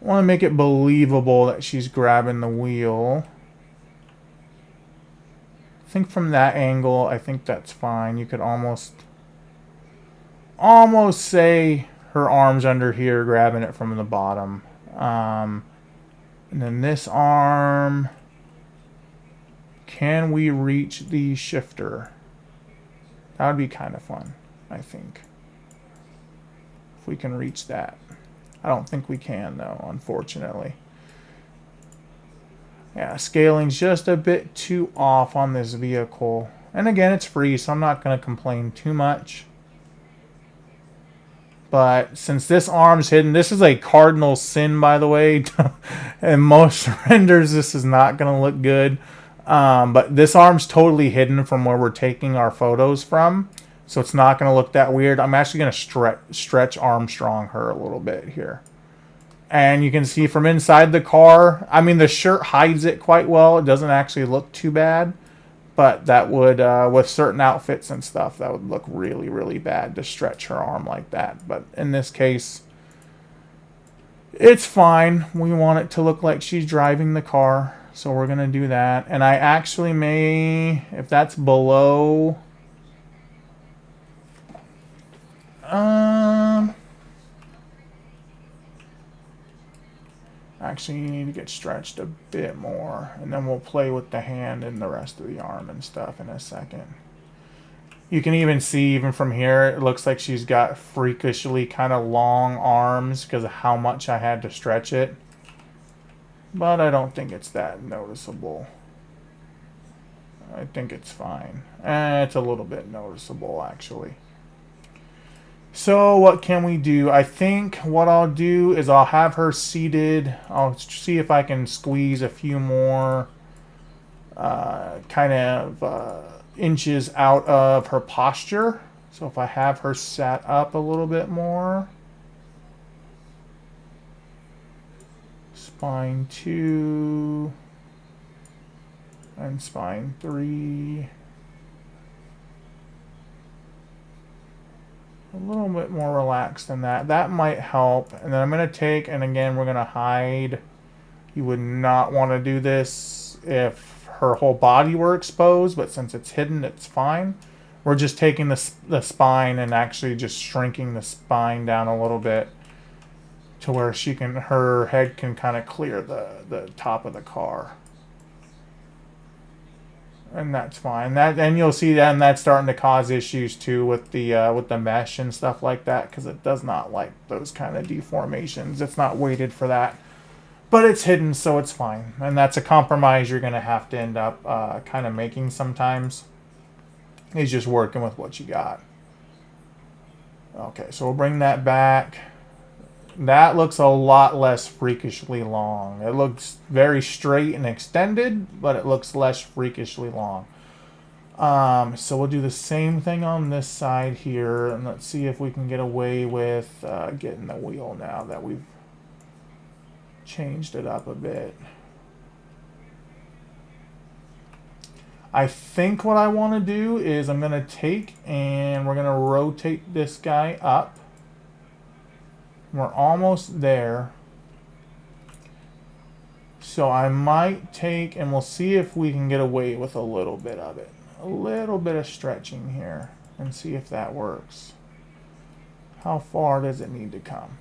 I want to make it believable that she's grabbing the wheel. I think from that angle, I think that's fine. You could almost say her arm's under here grabbing it from the bottom. And then this arm, can we reach the shifter? That would be kind of fun, I think. If we can reach that. I don't think we can though, unfortunately. Yeah, scaling's just a bit too off on this vehicle. And again, it's free, so I'm not going to complain too much. But since this arm's hidden, this is a cardinal sin, by the way. In most renders, this is not going to look good. But this arm's totally hidden from where we're taking our photos from. So it's not going to look that weird. I'm actually going to stretch Armstrong her a little bit here. And you can see from inside the car, I mean, the shirt hides it quite well. It doesn't actually look too bad. But that would, with certain outfits and stuff, that would look really, really bad to stretch her arm like that. But in this case, it's fine. We want it to look like she's driving the car. So we're going to do that. And I actually may, if that's below... Actually, you need to get stretched a bit more, and then we'll play with the hand and the rest of the arm and stuff in a second. You can even see, even from here, it looks like she's got freakishly kind of long arms because of how much I had to stretch it. But I don't think it's that noticeable. I think it's fine. It's a little bit noticeable, actually. So what can we do? I think what I'll do is I'll have her seated. I'll see if I can squeeze a few more kind of inches out of her posture. So if I have her sat up a little bit more. Spine 2 and spine 3. A little bit more relaxed than that. That might help. And then I'm going to take, and again, we're going to hide. You would not want to do this if her whole body were exposed, but since it's hidden, it's fine. We're just taking the spine and actually just shrinking the spine down a little bit to where she can, her head can kind of clear the top of the car. And that's fine. That, and you'll see that, and that's starting to cause issues too with the mesh and stuff like that, because it does not like those kind of deformations. It's not weighted for that, but it's hidden, so it's fine. And that's a compromise you're going to have to end up kind of making sometimes. Is just working with what you got. Okay, so we'll bring that back. That looks a lot less freakishly long. It looks very straight and extended, but it looks less freakishly long. So we'll do the same thing on this side here, and let's see if we can get away with getting the wheel now that we've changed it up a bit. I think what I want to do is I'm going to take and we're going to rotate this guy up. We're almost there. So I might take, and we'll see if we can get away with a little bit of it. A little bit of stretching here and see if that works. How far does it need to come?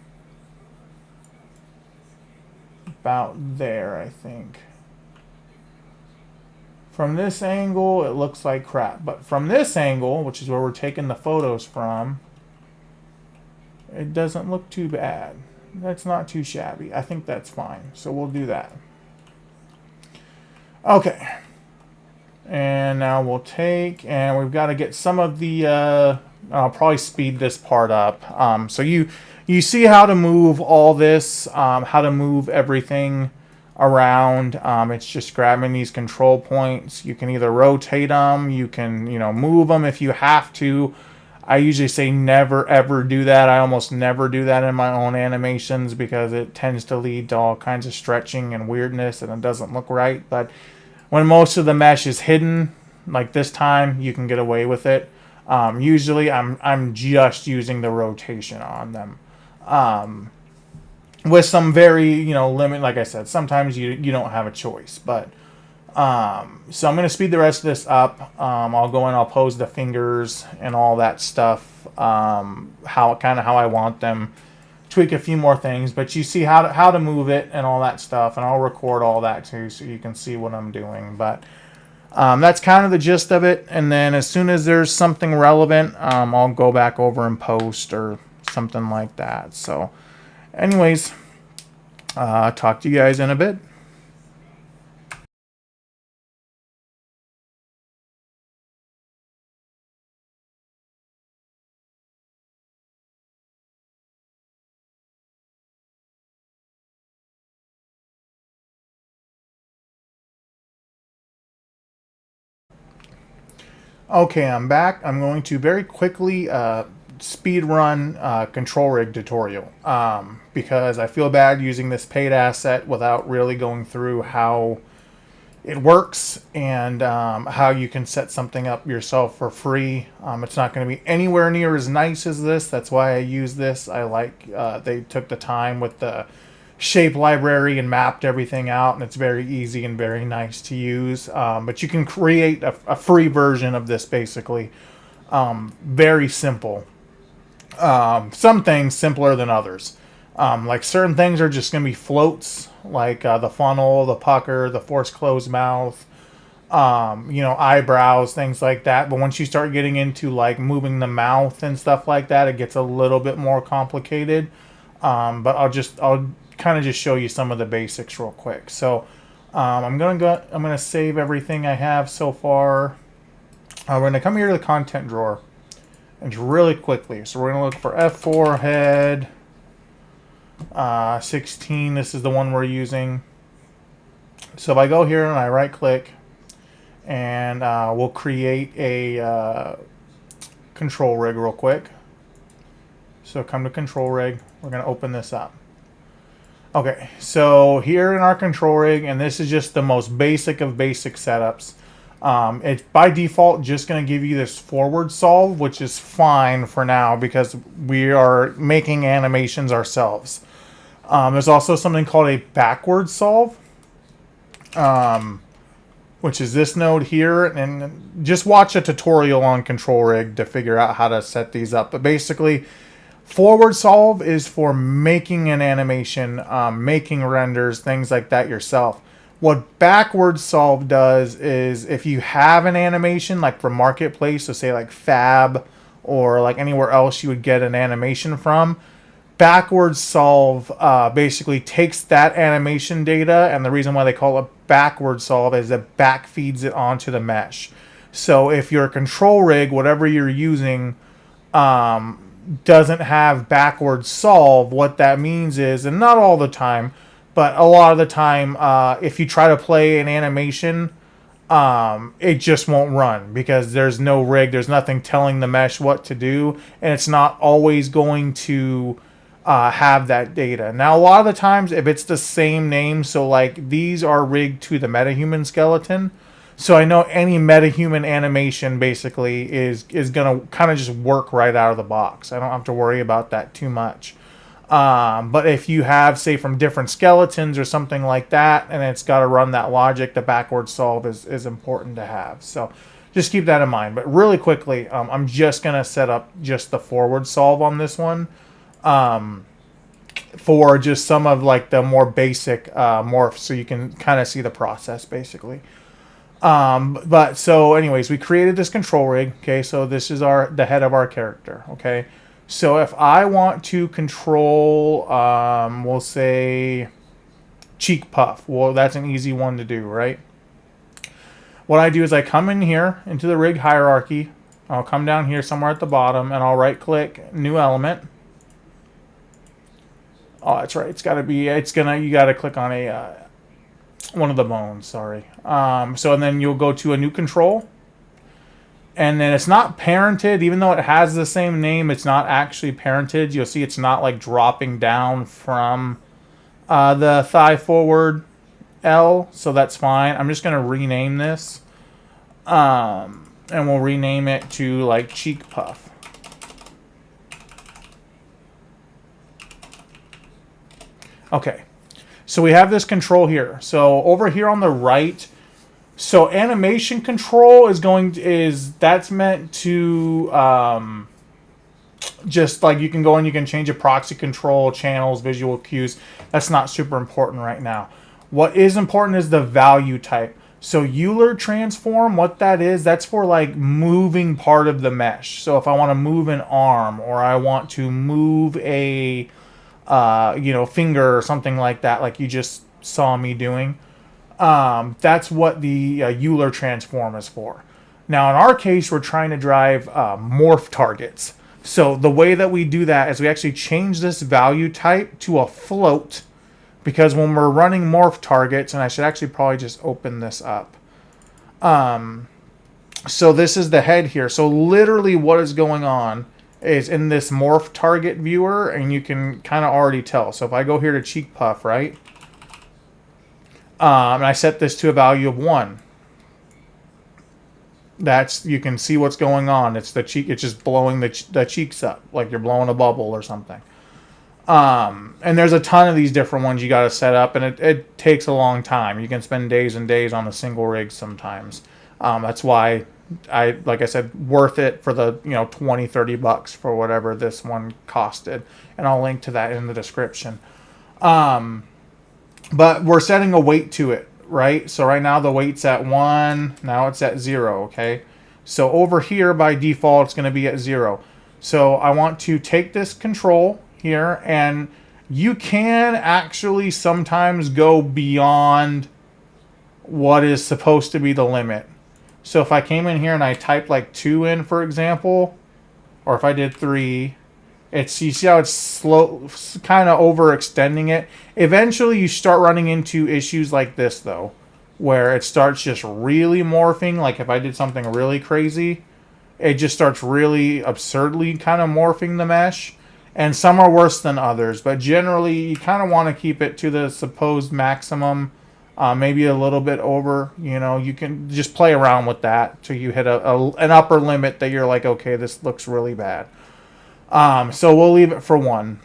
About there, I think. From this angle, it looks like crap. But from this angle, which is where we're taking the photos from, it doesn't look too bad. That's not too shabby. I think that's fine. So we'll do that. Okay. And now we'll take, and we've got to get some of the, I'll probably speed this part up. So you see how to move all this, how to move everything around. It's just grabbing these control points. You can either rotate them, you can, move them if you have to. I usually say never ever do that. I almost never do that in my own animations because it tends to lead to all kinds of stretching and weirdness and it doesn't look right. But when most of the mesh is hidden, like this time, you can get away with it. Usually I'm just using the rotation on them. With some very, limit, like I said, sometimes you don't have a choice. But so I'm going to speed the rest of this up. I'll go in, I'll pose the fingers and all that stuff, how I want them, tweak a few more things, but you see how to move it and all that stuff, and I'll record all that too so you can see what I'm doing. But that's kind of the gist of it, and then as soon as there's something relevant, I'll go back over and post or something like that. So Anyways, talk to you guys in a bit. Okay, I'm back. I'm going to very quickly speed run control rig tutorial because I feel bad using this paid asset without really going through how it works and how you can set something up yourself for free. It's not going to be anywhere near as nice as this. That's why I use this. I like they took the time with the shape library and mapped everything out, and it's very easy and very nice to use. But you can create a free version of this basically. Very simple. Some things simpler than others. Like certain things are just going to be floats, like the funnel, the pucker, the forced closed mouth, eyebrows, things like that. But once you start getting into like moving the mouth and stuff like that, it gets a little bit more complicated. But I'll kind of just show you some of the basics real quick. So I'm gonna save everything I have so far. We're gonna come here to the content drawer and just really quickly. So we're gonna look for F4 head 16. This is the one we're using. So if I go here and I right click, and we'll create a control rig real quick. So come to control rig. We're going to open this up. Okay, so here in our control rig, and this is just the most basic of basic setups. It's by default just going to give you this forward solve, which is fine for now because we are making animations ourselves. There's also something called a backward solve, which is this node here, and just watch a tutorial on control rig to figure out how to set these up. But basically, forward solve is for making an animation, making renders, things like that yourself. What backward solve does is if you have an animation like from Marketplace, so say like Fab or like anywhere else you would get an animation from, backward solve basically takes that animation data, and the reason why they call it backward solve is it back feeds it onto the mesh. So if your control rig, whatever you're using, doesn't have backward solve, what that means is, and not all the time, but a lot of the time, if you try to play an animation, it just won't run because there's no rig, there's nothing telling the mesh what to do, and it's not always going to have that data. Now, a lot of the times, if it's the same name, so like these are rigged to the metahuman skeleton, so I know any metahuman animation basically is going to kind of just work right out of the box. I don't have to worry about that too much. But if you have, say, from different skeletons or something like that, and it's got to run that logic, the backward solve is important to have. So just keep that in mind. But really quickly, I'm just going to set up just the forward solve on this one for just some of like the more basic morphs, so you can kind of see the process basically. But so anyways, we created this control rig. Okay, so this is the head of our character. Okay, so if I want to control, we'll say cheek puff. Well, that's an easy one to do, right? What I do is I come in here into the rig hierarchy. I'll come down here somewhere at the bottom, and I'll right click new element. Oh, that's right. You got to click on a one of the bones, sorry. And then you'll go to a new control, and then it's not parented, even though it has the same name, it's not actually parented. You'll see it's not like dropping down from the thigh forward L, so that's fine. I'm just going to rename this, and we'll rename it to like cheek puff. Okay, so we have this control here. So over here on the right, so animation control that's meant to just like you can go and you can change a proxy control, channels, visual cues. That's not super important right now. What is important is the value type. So Euler transform, what that is, that's for like moving part of the mesh. So if I want to move an arm, or I want to move a finger or something like that, like you just saw me doing. That's what the Euler transform is for. Now, in our case, we're trying to drive morph targets. So the way that we do that is we actually change this value type to a float, because when we're running morph targets, and I should actually probably just open this up. So this is the head here. So literally what is going on is in this morph target viewer, and you can kind of already tell. So if I go here to cheek puff, right? And I set this to a value of 1. You can see what's going on. It's the cheek. It's just blowing the cheeks up like you're blowing a bubble or something. And there's a ton of these different ones you got to set up, and it takes a long time. You can spend days and days on a single rig sometimes. That's why like I said, worth it for the, $20-$30 for whatever this one costed. And I'll link to that in the description. But we're setting a weight to it, right? So right now the weight's at 1. Now it's at 0, okay? So over here, by default, it's going to be at 0. So I want to take this control here, and you can actually sometimes go beyond what is supposed to be the limit. So if I came in here and I typed like 2 in, for example, or if I did 3, you see how it's slow, kind of overextending it. Eventually you start running into issues like this though, where it starts just really morphing. Like if I did something really crazy, it just starts really absurdly kind of morphing the mesh. And some are worse than others, but generally you kind of want to keep it to the supposed maximum, maybe a little bit over. You can just play around with that till you hit an upper limit that you're like, okay, this looks really bad. So we'll leave it for 1.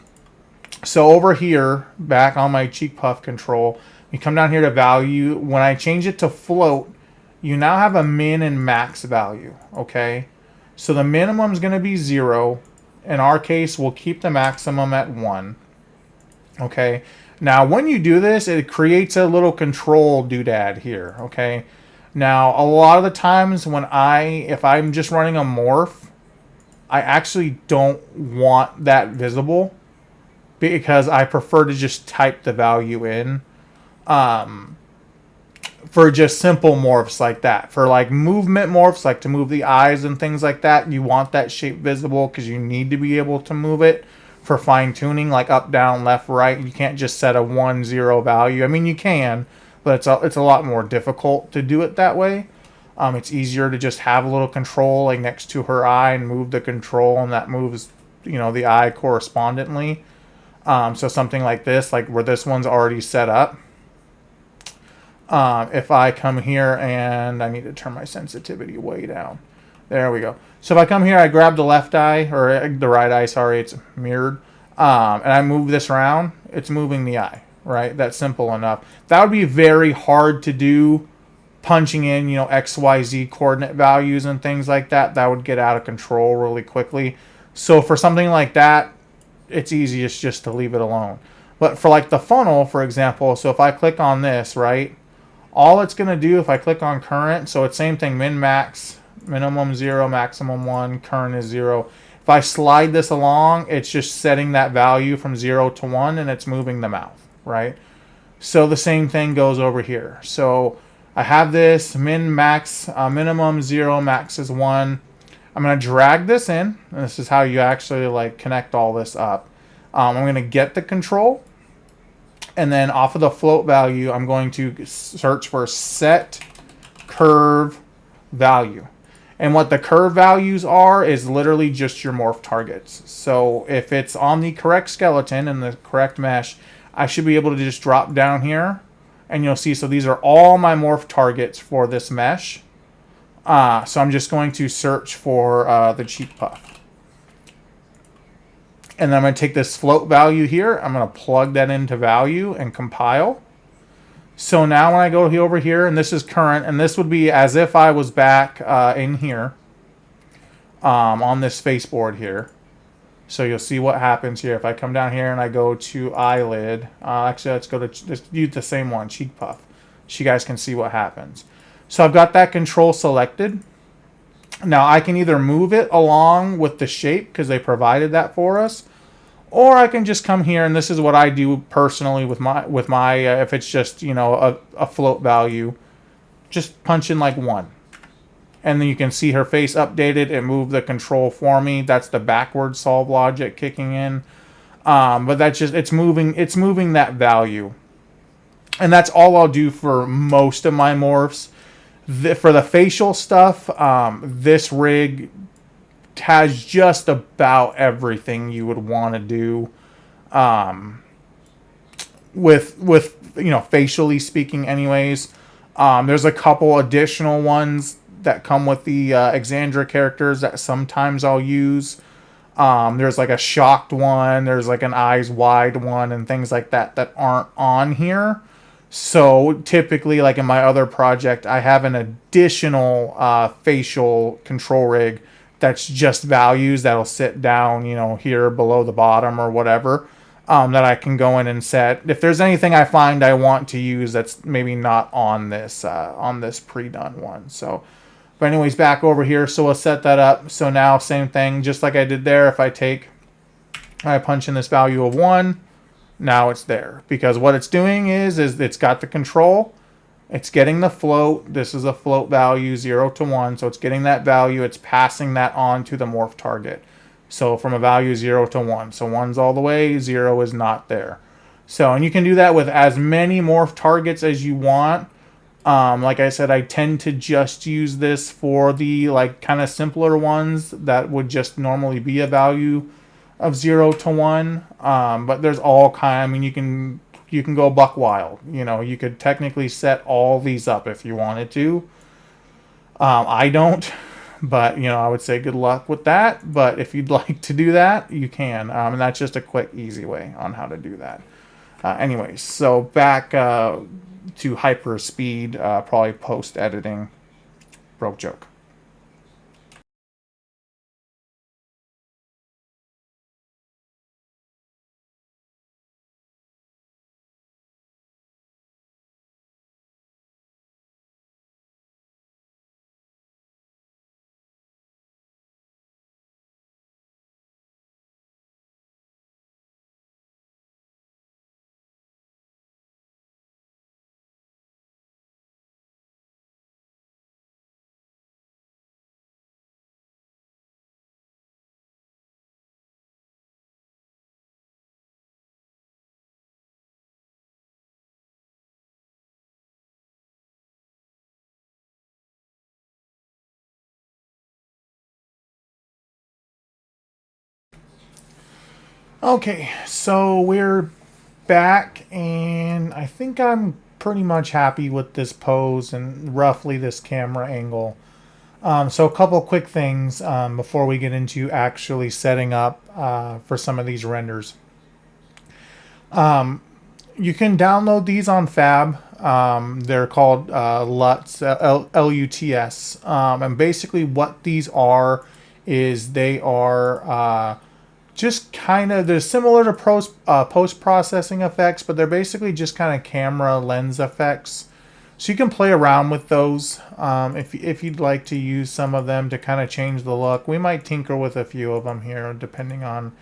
So over here, back on my cheek puff control, you come down here to value. When I change it to float, you now have a min and max value, okay? So the minimum is going to be 0. In our case, we'll keep the maximum at 1, okay? Now, when you do this, it creates a little control doodad here, okay? Now, a lot of the times if I'm just running a morph, I actually don't want that visible because I prefer to just type the value in for just simple morphs like that. For like movement morphs, like to move the eyes and things like that, you want that shape visible because you need to be able to move it for fine tuning, like up, down, left, right. You can't just set a 1, 0 value. I mean, you can, but it's a lot more difficult to do it that way. It's easier to just have a little control like next to her eye and move the control, and that moves, the eye correspondingly. So something like this, like where this one's already set up. If I come here and I need to turn my sensitivity way down. There we go. So if I come here, I grab the left eye, or the right eye, sorry, it's mirrored. And I move this around, it's moving the eye, right? That's simple enough. That would be very hard to do punching in, XYZ coordinate values and things like that. That would get out of control really quickly. So for something like that, it's easiest just to leave it alone. But for like the funnel, for example, so if I click on this, right, all it's going to do if I click on current, so it's same thing, min, max, minimum 0, maximum 1, current is 0. If I slide this along, it's just setting that value from 0 to 1, and it's moving the mouth, right? So the same thing goes over here. So I have this min, max, minimum 0, max is 1. I'm going to drag this in, and this is how you actually like connect all this up. I'm going to get the control, and then off of the float value, I'm going to search for set curve value. And what the curve values are is literally just your morph targets. So if it's on the correct skeleton and the correct mesh, I should be able to just drop down here, and you'll see, so these are all my morph targets for this mesh. So I'm just going to search for the cheek puff. And then I'm going to take this float value here. I'm going to plug that into value and compile. So now when I go over here, and this is current, and this would be as if I was back in here on this faceboard here. So you'll see what happens here. If I come down here and I go to eyelid, actually let's use the same one, cheek puff, so you guys can see what happens. So I've got that control selected. Now I can either move it along with the shape because they provided that for us, Or I can just come here, and this is what I do personally with my if it's just, you know, a float value, just punch in like 1. And then you can see her face updated. It moved the control for me. That's the backward solve logic kicking in. But that's just, it's moving that value. And that's all I'll do for most of my morphs. For the facial stuff, this rig has just about everything you would want to do with you know, facially speaking anyways. There's a couple additional ones that come with the Exandra characters that sometimes I'll use. There's like a shocked one, there's like an eyes wide one, and things like that that aren't on here. So typically, like in my other project, I have an additional facial control rig that's just values that'll sit down, you know, here below the bottom or whatever, that I can go in and set. If there's anything I find I want to use that's maybe not on this pre-done one. So, but anyways, back over here. So we'll set that up. So now same thing, just like I did there. If I punch in this value of 1. Now it's there, because what it's doing is it's got the control, it's getting the float. This is a float value 0 to 1, so it's getting that value, it's passing that on to the morph target. So from a value 0 to 1, so 1's all the way, 0 is not there. So, and you can do that with as many morph targets as you want. Like I said, I tend to just use this for the like kind of simpler ones that would just normally be a value of 0 to 1. But there's all kind. I mean, you can go buck wild. You know, you could technically set all these up if you wanted to. I don't, but you know, I would say good luck with that. But if you'd like to do that, you can. And that's just a quick, easy way on how to do that. Anyways, so back to hyper speed, probably post editing. Broke joke. Okay, so we're back, and I think I'm pretty much happy with this pose and roughly this camera angle. So a couple quick things before we get into actually setting up for some of these renders. You can download these on Fab. They're called LUTs, Luts, and basically what these are is they are just kind of, they're similar to post-processing effects, but they're basically just kind of camera lens effects. So you can play around with those if you'd like to use some of them to kind of change the look. We might tinker with a few of them here depending on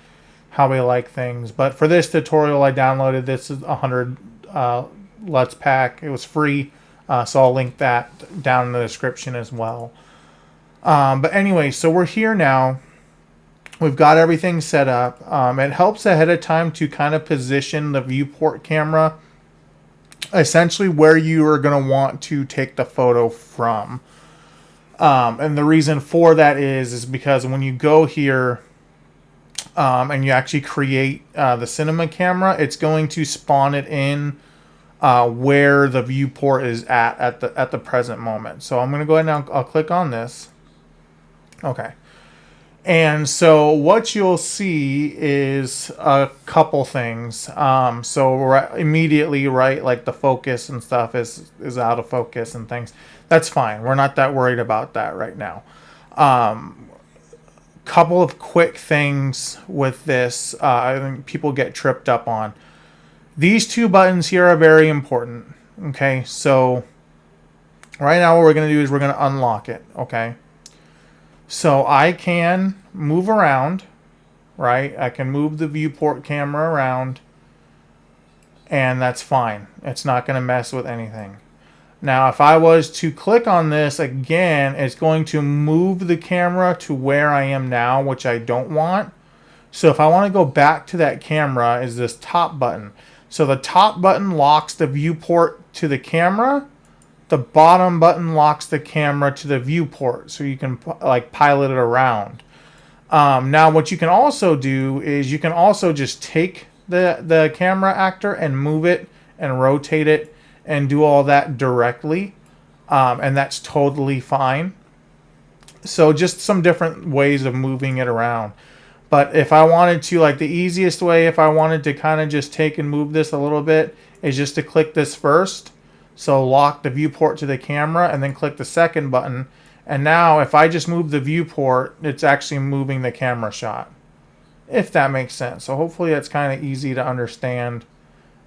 how we like things. But for this tutorial, I downloaded this 100 LUTs pack. It was free, so I'll link that down in the description as well. But anyway, so we're here now. We've got everything set up. It helps ahead of time to kind of position the viewport camera essentially where you are going to want to take the photo from. And the reason for that is because when you go here and you actually create the cinema camera, it's going to spawn it in where the viewport is at the present moment. So I'm going to go ahead and I'll click on this. Okay. And so what you'll see is a couple things. So immediately, right, like the focus and stuff is out of focus and things. That's fine. We're not that worried about that right now. Couple of quick things with this I think people get tripped up on. These two buttons here are very important. Okay, so right now what we're going to do is we're going to unlock it. Okay. So I can move around right? I can move the viewport camera around, and that's fine. It's not going to mess with anything. Now, if I was to click on this again, it's going to move the camera to where I am now, which I don't want. So if I want to go back to that camera, is this top button. So the top button locks the viewport to the camera. The bottom button locks the camera to the viewport, so you can like pilot it around. Now, what you can also do is you can also just take the camera actor and move it and rotate it and do all that directly, and that's totally fine. So just some different ways of moving it around. But if I wanted to, like the easiest way, if I wanted to kind of just take and move this a little bit, is just to click this first. So lock the viewport to the camera and then click the second button. And now if I just move the viewport, it's actually moving the camera shot, if that makes sense. So hopefully that's kind of easy to understand,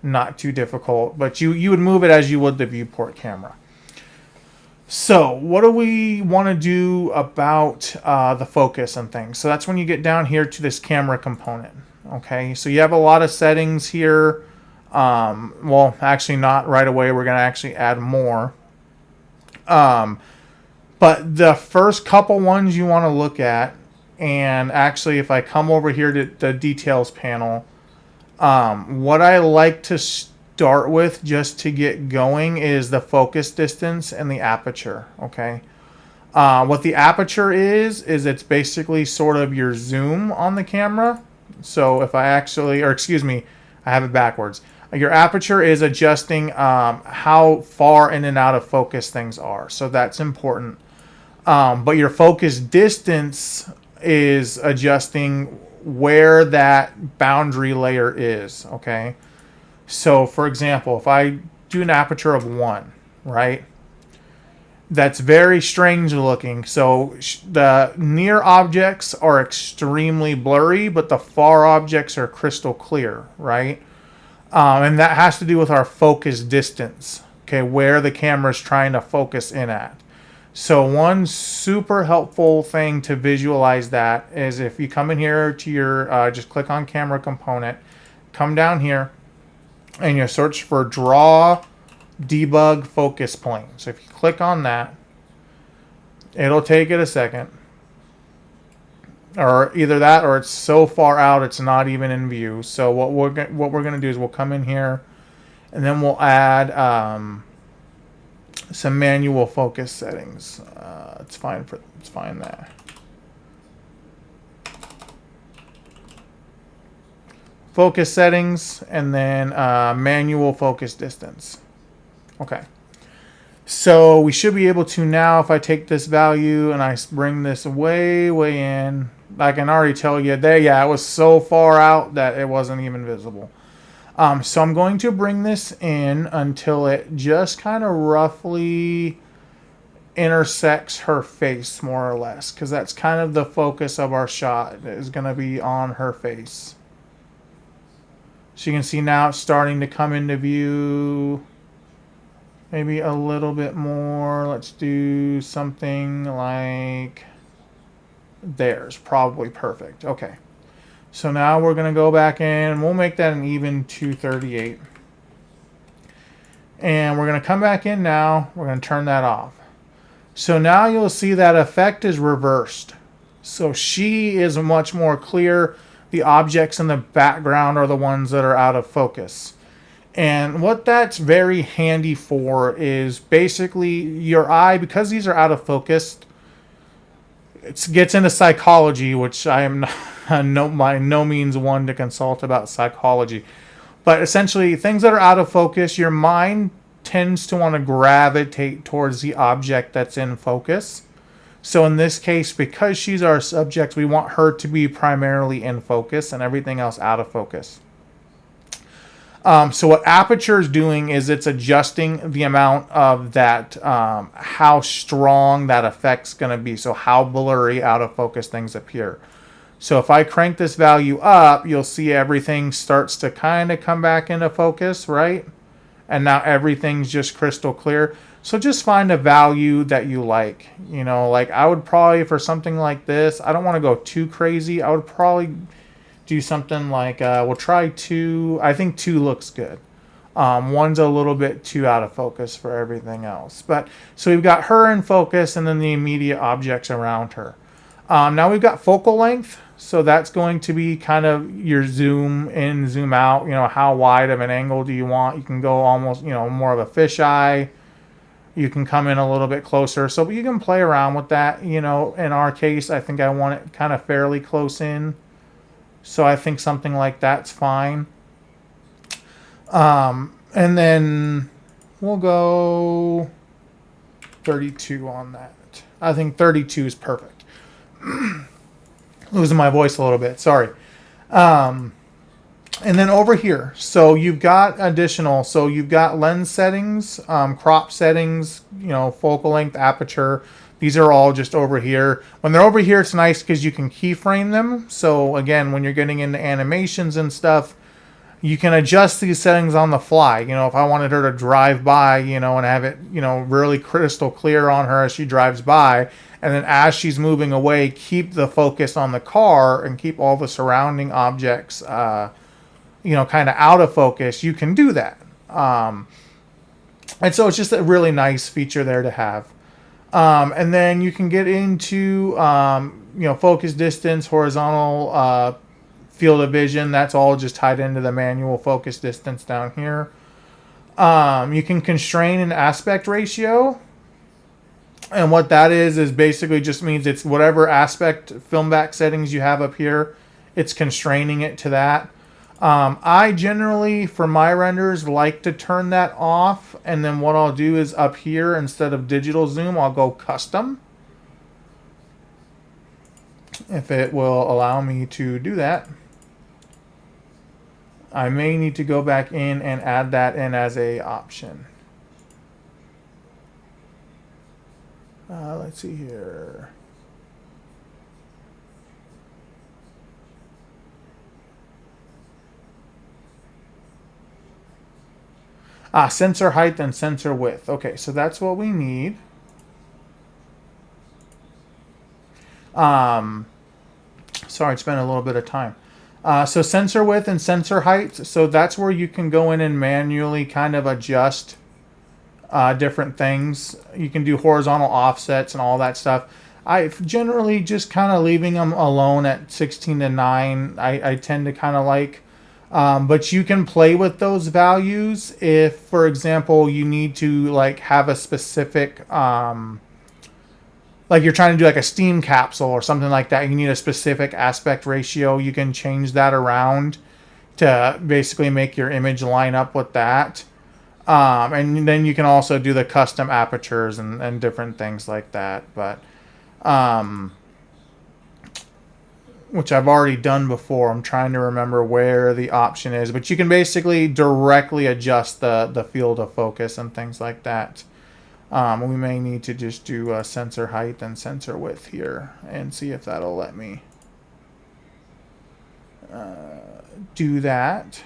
not too difficult. But you would move it as you would the viewport camera. So what do we want to do about the focus and things? So that's when you get down here to this camera component. Okay, so you have a lot of settings here. Well, actually not right away. We're going to actually add more. But the first couple ones you want to look at, and actually if I come over here to the details panel, what I like to start with just to get going is the focus distance and the aperture. Okay. What the aperture is it's basically sort of your zoom on the camera. So if I actually, or excuse me, I have it backwards. Your aperture is adjusting how far in and out of focus things are. So that's important. But your focus distance is adjusting where that boundary layer is. Okay. So for example, if I do an aperture of 1, right? That's very strange looking. So the near objects are extremely blurry, but the far objects are crystal clear, right? And that has to do with our focus distance, okay, where the camera is trying to focus in at. So one super helpful thing to visualize that is if you come in here to your, just click on camera component, come down here, and you search for draw debug focus plane. So if you click on that, it'll take it a second. Or either that or it's so far out it's not even in view. So what we're going to do is we'll come in here and then we'll add some manual focus settings. It's fine there. Focus settings, and then manual focus distance. Okay. So we should be able to now, if I take this value and I bring this way in, I can already tell you there, yeah, it was so far out that it wasn't even visible. So I'm going to bring this in until it just kind of roughly intersects her face, more or less, because that's kind of the focus of our shot, is going to be on her face. So you can see now it's starting to come into view. Maybe a little bit more. Let's do something like there's probably perfect. Okay. So now we're going to go back in and we'll make that an even 238. And we're going to come back in now. We're going to turn that off. So now you'll see that effect is reversed. So she is much more clear. The objects in the background are the ones that are out of focus. And what that's very handy for is basically your eye, because these are out of focus, it gets into psychology, which I am not, by no means one to consult about psychology. But essentially, things that are out of focus, your mind tends to want to gravitate towards the object that's in focus. So in this case, because she's our subject, we want her to be primarily in focus and everything else out of focus. So what aperture is doing is it's adjusting the amount of that, how strong that effect's going to be. So how blurry out of focus things appear. So if I crank this value up, you'll see everything starts to kind of come back into focus, right? And now everything's just crystal clear. So just find a value that you like. You know, like I would probably, for something like this, I don't want to go too crazy. I would probably do something like, we'll try 2. I think 2 looks good. 1's a little bit too out of focus for everything else. But so we've got her in focus and then the immediate objects around her. Now we've got focal length. So that's going to be kind of your zoom in, zoom out. You know, how wide of an angle do you want? You can go almost, more of a fisheye. You can come in a little bit closer. So you can play around with that. In our case, I think I want it kind of fairly close in. So I think something like that's fine. And then we'll go 32 on that. I think 32 is perfect. Losing my voice a little bit. Sorry. And then over here, so you've got additional. So you've got lens settings, crop settings, focal length, aperture. These are all just over here. When they're over here, it's nice because you can keyframe them. So again, when you're getting into animations and stuff, you can adjust these settings on the fly. If I wanted her to drive by, and have it, really crystal clear on her as she drives by. And then as she's moving away, keep the focus on the car and keep all the surrounding objects, kind of out of focus. You can do that. And so it's just a really nice feature there to have. And then you can get into, focus distance, horizontal, field of vision. That's all just tied into the manual focus distance down here. You can constrain an aspect ratio. And what that is basically just means it's whatever aspect film back settings you have up here, it's constraining it to that. I generally, for my renders, like to turn that off. And then what I'll do is up here, instead of digital zoom, I'll go custom. If it will allow me to do that. I may need to go back in and add that in as a option. Let's see here. Sensor height and sensor width. Okay, so that's what we need. Sorry, it's been a little bit of time. So sensor width and sensor height. So that's where you can go in and manually kind of adjust different things. You can do horizontal offsets and all that stuff. I generally just kind of leaving them alone at 16:9. I tend to kind of like, but you can play with those values if, for example, you need to like have a specific, like you're trying to do like a steam capsule or something like that. You need a specific aspect ratio. You can change that around to basically make your image line up with that. And then you can also do the custom apertures and different things like that. But, which I've already done before. I'm trying to remember where the option is. But you can basically directly adjust the field of focus and things like that. We may need to just do sensor height and sensor width here and see if that'll let me do that.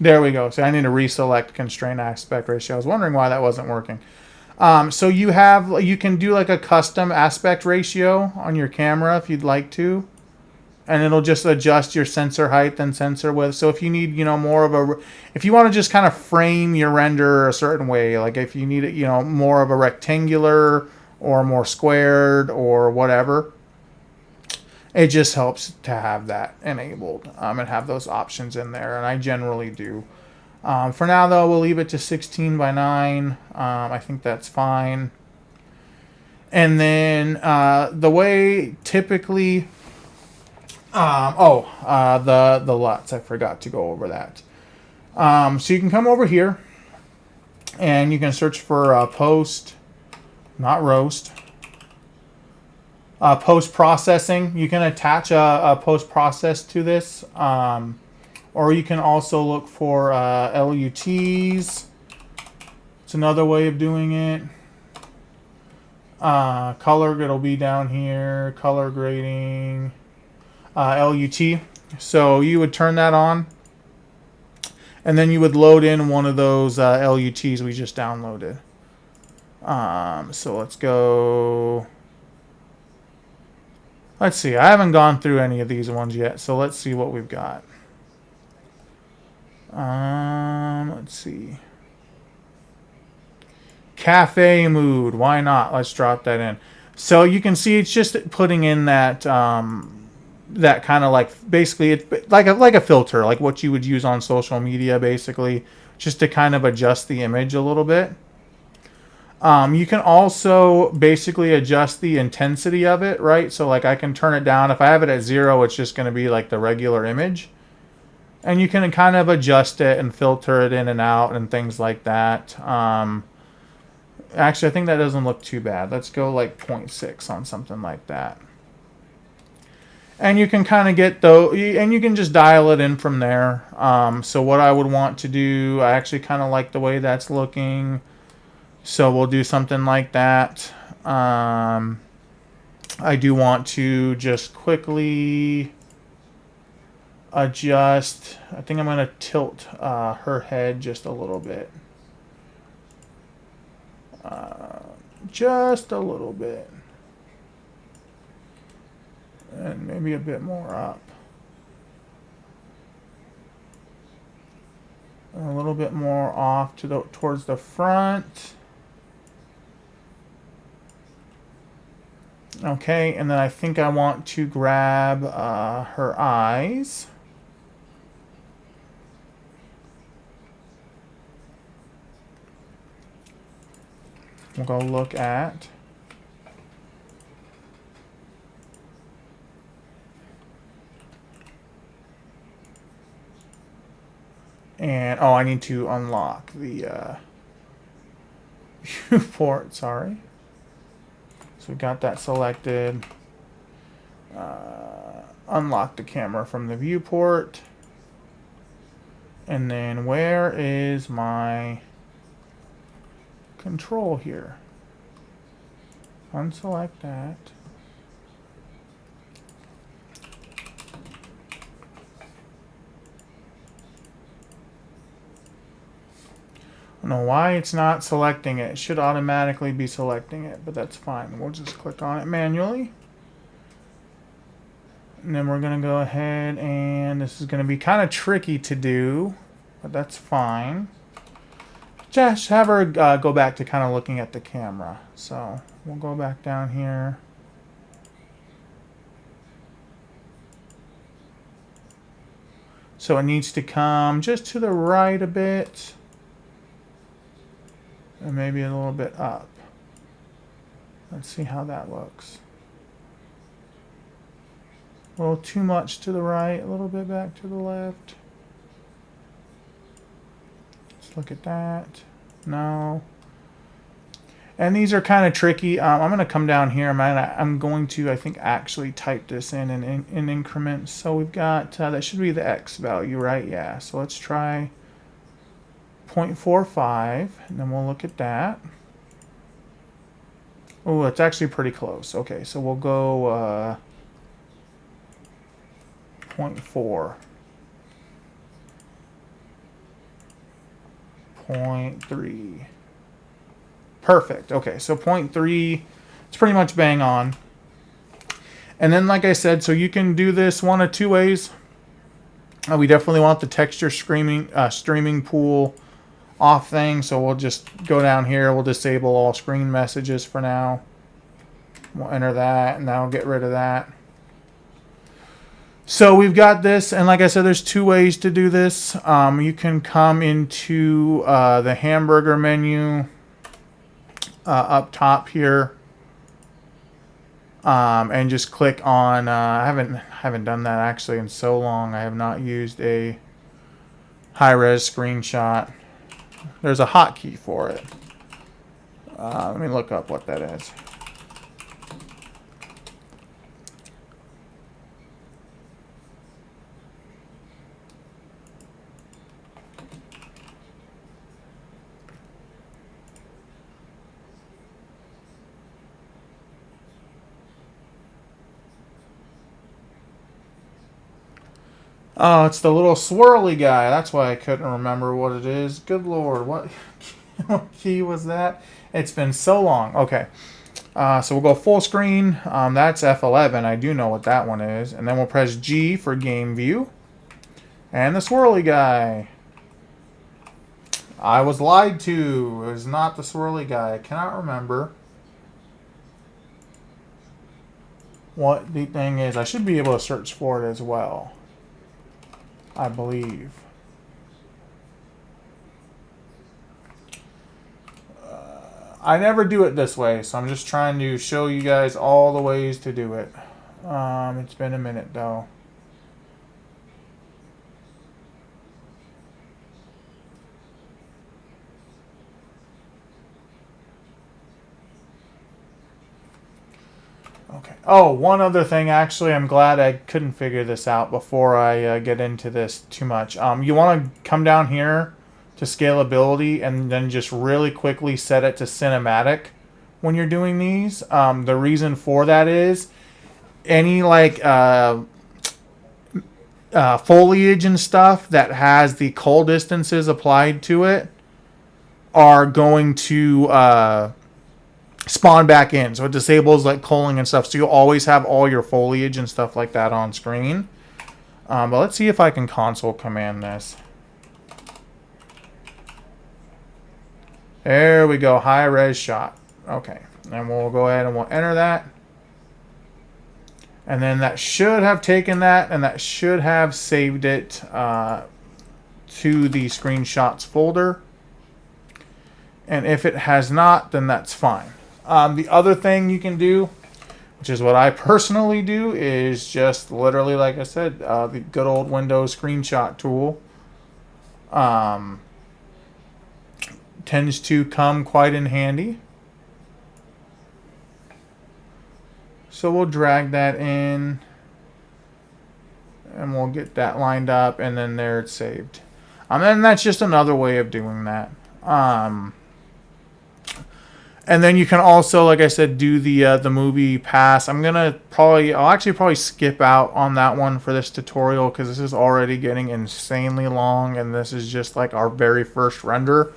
There we go. So I need to reselect constraint aspect ratio. I was wondering why that wasn't working. So you can do like a custom aspect ratio on your camera if you'd like to, and it'll just adjust your sensor height and sensor width. So if you need, more of if you want to just kind of frame your render a certain way, like if you need it, more of a rectangular or more squared or whatever, it just helps to have that enabled and have those options in there. And I generally do. For now, though, we'll leave it to 16:9. I think that's fine. And then the way typically... the LUTs. I forgot to go over that. So you can come over here and you can search for post, not roast. Post-processing. You can attach a post-process to this. Or you can also look for LUTs. It's another way of doing it. Color, it'll be down here. Color grading. LUT. So you would turn that on, and then you would load in one of those LUTs we just downloaded. So let's go. Let's see. I haven't gone through any of these ones yet, so let's see what we've got. Let's see. Cafe mood. Why not? Let's drop that in. So you can see it's just putting in that that kind of like basically it's like a filter, like what you would use on social media, basically, just to kind of adjust the image a little bit. You can also basically adjust the intensity of it, right? So like I can turn it down. If I have it at 0, it's just going to be like the regular image. And you can kind of adjust it and filter it in and out and things like that. Actually, I think that doesn't look too bad. Let's go like 0.6 on something like that. And you can kind of get and you can just dial it in from there. So what I would want to do, I actually kind of like the way that's looking. So we'll do something like that. I do want to just quickly adjust. I think I'm going to tilt her head just a little bit. Just a little bit. And maybe a bit more up. A little bit more off towards the front. Okay, and then I think I want to grab her eyes. We'll go look at. And, oh, I need to unlock the viewport, sorry. So we got that selected. Unlock the camera from the viewport. And then where is my control here? Unselect that. I don't know why it's not selecting it. It should automatically be selecting it, but that's fine. We'll just click on it manually. And then we're going to go ahead and this is going to be kind of tricky to do, but that's fine. Just have her go back to kind of looking at the camera. So we'll go back down here. So it needs to come just to the right a bit. And maybe a little bit up. Let's see how that looks. A little too much to the right, a little bit back to the left. Let's look at that. No. And these are kind of tricky. I'm going to come down here. I'm going to, I think, actually type this in increments. So we've got, that should be the X value, right? Yeah. So let's try 0.45, and then we'll look at that. Oh, it's actually pretty close. Okay, so we'll go 0.4. 0.3. Perfect. Okay, so 0.3, it's pretty much bang on. And then, like I said, so you can do this one of two ways. We definitely want the texture streaming pool off thing, so we'll just go down here. We'll disable all screen messages for now. We'll enter that, and that'll get rid of that. So we've got this, and like I said, there's two ways to do this. You can come into the hamburger menu up top here, and just click on. I haven't done that actually in so long. I have not used a high-res screenshot. There's a hotkey for it. Let me look up what that is. Oh, it's the little swirly guy. That's why I couldn't remember what it is. Good lord, what key was that? It's been so long. Okay, so we'll go full screen. That's F11. I do know what that one is. And then we'll press G for game view. And the swirly guy. I was lied to. It was not the swirly guy. I cannot remember what the thing is. I should be able to search for it as well, I believe. I never do it this way, so I'm just trying to show you guys all the ways to do it. It's been a minute though. Okay. Oh, one other thing. Actually, I'm glad I couldn't figure this out before I get into this too much. You want to come down here to scalability and then just really quickly set it to cinematic when you're doing these. The reason for that is any like foliage and stuff that has the cull distances applied to it are going to spawn back in. So it disables like culling and stuff. So you'll always have all your foliage and stuff like that on screen. But let's see if I can console command this. There we go. High res shot. Okay. And we'll go ahead and we'll enter that. And then that should have taken that and that should have saved it to the screenshots folder. And if it has not, then that's fine. The other thing you can do, which is what I personally do, is just literally, like I said, the good old Windows screenshot tool. Tends to come quite in handy. So we'll drag that in and we'll get that lined up and then there it's saved. And that's just another way of doing that. And then you can also, like I said, do the movie pass. I'll actually probably skip out on that one for this tutorial because this is already getting insanely long and this is just like our very first render.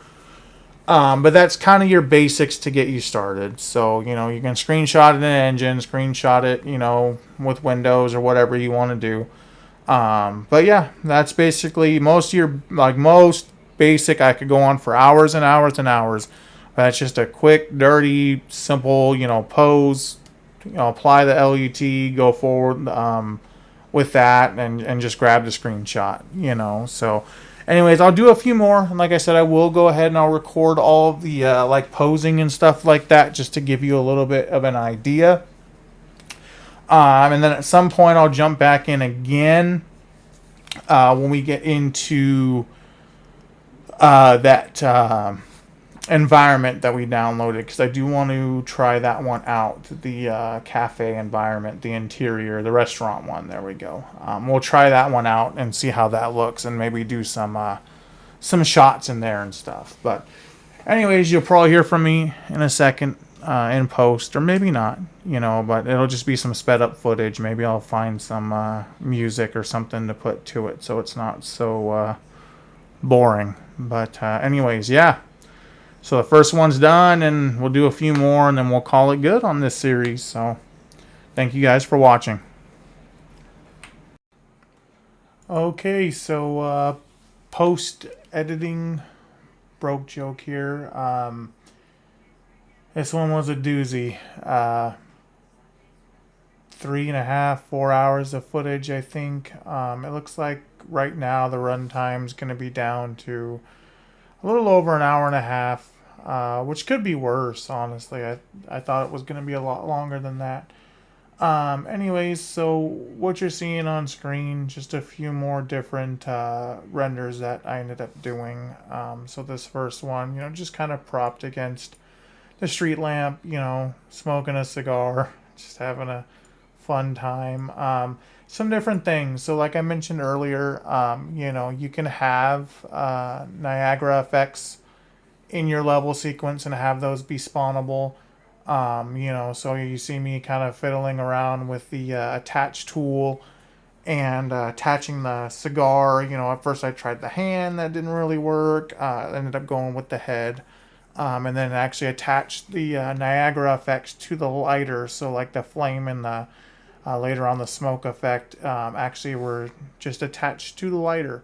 But that's kind of your basics to get you started. So, you know, you can screenshot it in Engine, screenshot it, you know, with Windows or whatever you want to do. But yeah, that's basically most basic. I could go on for hours and hours and hours. But that's just a quick, dirty, simple, you know, pose. You know, apply the LUT, go forward with that, and just grab the screenshot. You know, so. Anyways, I'll do a few more. And like I said, I will go ahead and I'll record all of the like posing and stuff like that just to give you a little bit of an idea. And then at some point I'll jump back in again when we get into that environment that we downloaded because I do want to try that one out. The cafe environment, the interior, the restaurant one. There we go. We'll try that one out and see how that looks and maybe do some shots in there and stuff. But anyways, you'll probably hear from me in a second in post or maybe not, you know, but it'll just be some sped up footage. Maybe I'll find some music or something to put to it so it's not so boring. But anyways, yeah. So the first one's done, and we'll do a few more, and then we'll call it good on this series. So thank you guys for watching. Okay, so post-editing broke joke here. This one was a doozy. 3.5, 4 hours of footage, I think. It looks like right now the runtime's going to be down to a little over an hour and a half. Which could be worse, honestly. I thought it was going to be a lot longer than that. Anyways, so what you're seeing on screen, just a few more different renders that I ended up doing. So this first one, you know, just kind of propped against the street lamp, you know, smoking a cigar, just having a fun time. Some different things. So like I mentioned earlier, you know, you can have Niagara effects in your level sequence and have those be spawnable. You know, so you see me kind of fiddling around with the attach tool and attaching the cigar. At first I tried the hand, that didn't really work. Ended up going with the head. And then actually attached the Niagara effects to the lighter, so like the flame and the later on the smoke effect actually were just attached to the lighter,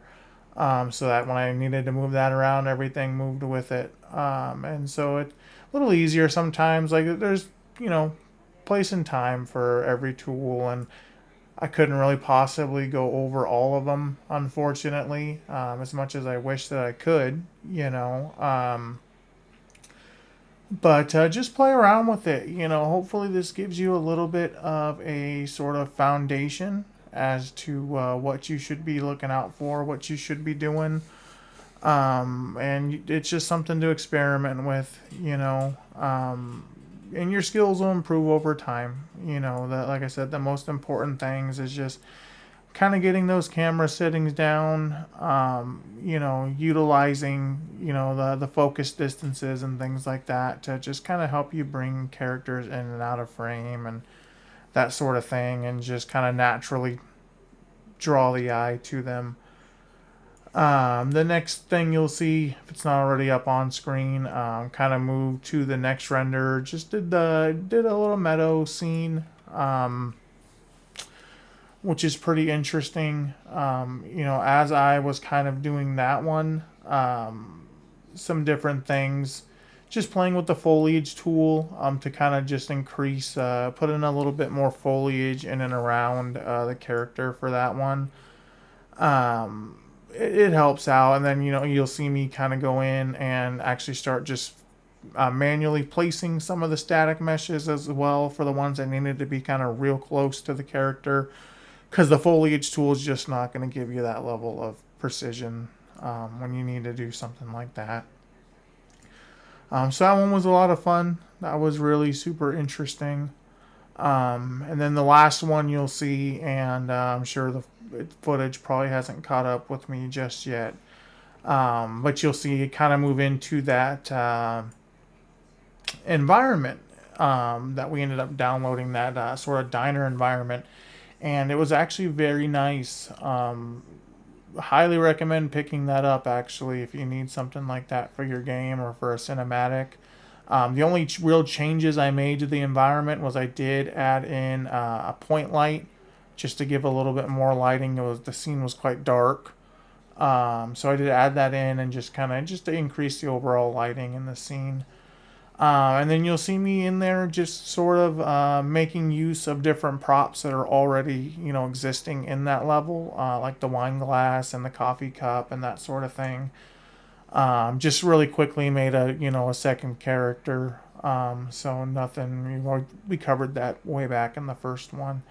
so that when I needed to move that around, everything moved with it. And so it's a little easier sometimes. Like there's place and time for every tool, and I couldn't really possibly go over all of them, unfortunately, as much as I wish that I could. But just play around with it. Hopefully, this gives you a little bit of a sort of foundation as to what you should be looking out for, what you should be doing. And it's just something to experiment with, and your skills will improve over time. That, like I said, the most important things is just kind of getting those camera settings down, utilizing, the focus distances and things like that to just kind of help you bring characters in and out of frame and that sort of thing, and just kind of naturally draw the eye to them. The next thing you'll see, if it's not already up on screen, kind of move to the next render. Just did a little meadow scene. Which is pretty interesting. As I was kind of doing that one, some different things, just playing with the foliage tool to kind of just increase, put in a little bit more foliage in and around the character for that one. It helps out, and then you'll see me kind of go in and actually start just manually placing some of the static meshes as well for the ones that needed to be kind of real close to the character, because the foliage tool is just not going to give you that level of precision when you need to do something like that. So that one was a lot of fun. That was really super interesting. And then the last one you'll see, and I'm sure the footage probably hasn't caught up with me just yet, but you'll see it kind of move into that environment that we ended up downloading, that sort of diner environment. And it was actually very nice. Highly recommend picking that up, actually, if you need something like that for your game or for a cinematic. The only real changes I made to the environment was I did add in a point light just to give a little bit more lighting. The scene was quite dark, so I did add that in, and just to increase the overall lighting in the scene. And then you'll see me in there just sort of making use of different props that are already, existing in that level, like the wine glass and the coffee cup and that sort of thing. Just really quickly made a second character. So nothing, we covered that way back in the first one.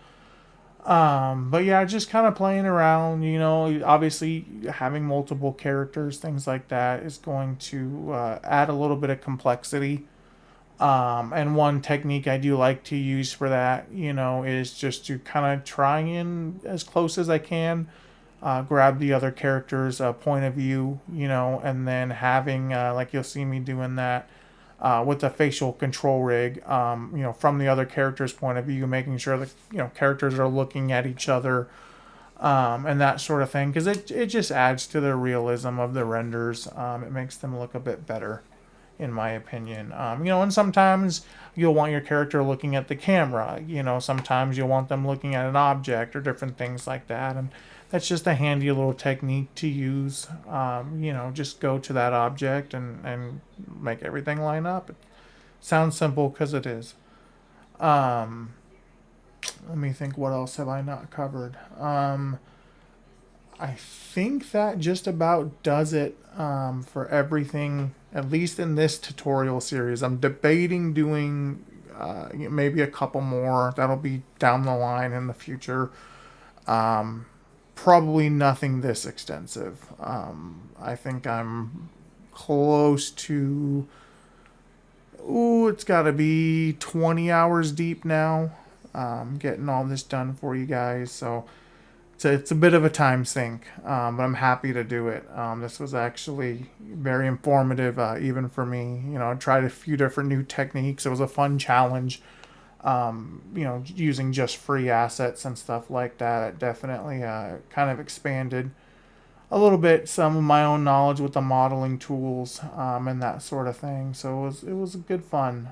But yeah, just kind of playing around, obviously having multiple characters, things like that is going to add a little bit of complexity. And one technique I do like to use for that, is just to kind of try in as close as I can, grab the other character's point of view, and then having, like you'll see me doing that with the facial control rig, from the other character's point of view, making sure that, characters are looking at each other, and that sort of thing, because it just adds to the realism of the renders. It makes them look a bit better, in my opinion. And sometimes you'll want your character looking at the camera. Sometimes you'll want them looking at an object or different things like that. And that's just a handy little technique to use. Just go to that object and make everything line up. It sounds simple because it is. Let me think, what else have I not covered? I think that just about does it for everything, at least in this tutorial series. I'm debating doing maybe a couple more. That'll be down the line in the future. Probably nothing this extensive. I think I'm close to, it's got to be 20 hours deep now, getting all this done for you guys. So it's a bit of a time sink, but I'm happy to do it. This was actually very informative, even for me. I tried a few different new techniques. It was a fun challenge. using just free assets and stuff like that. It definitely kind of expanded a little bit some of my own knowledge with the modeling tools and that sort of thing. So it was good fun.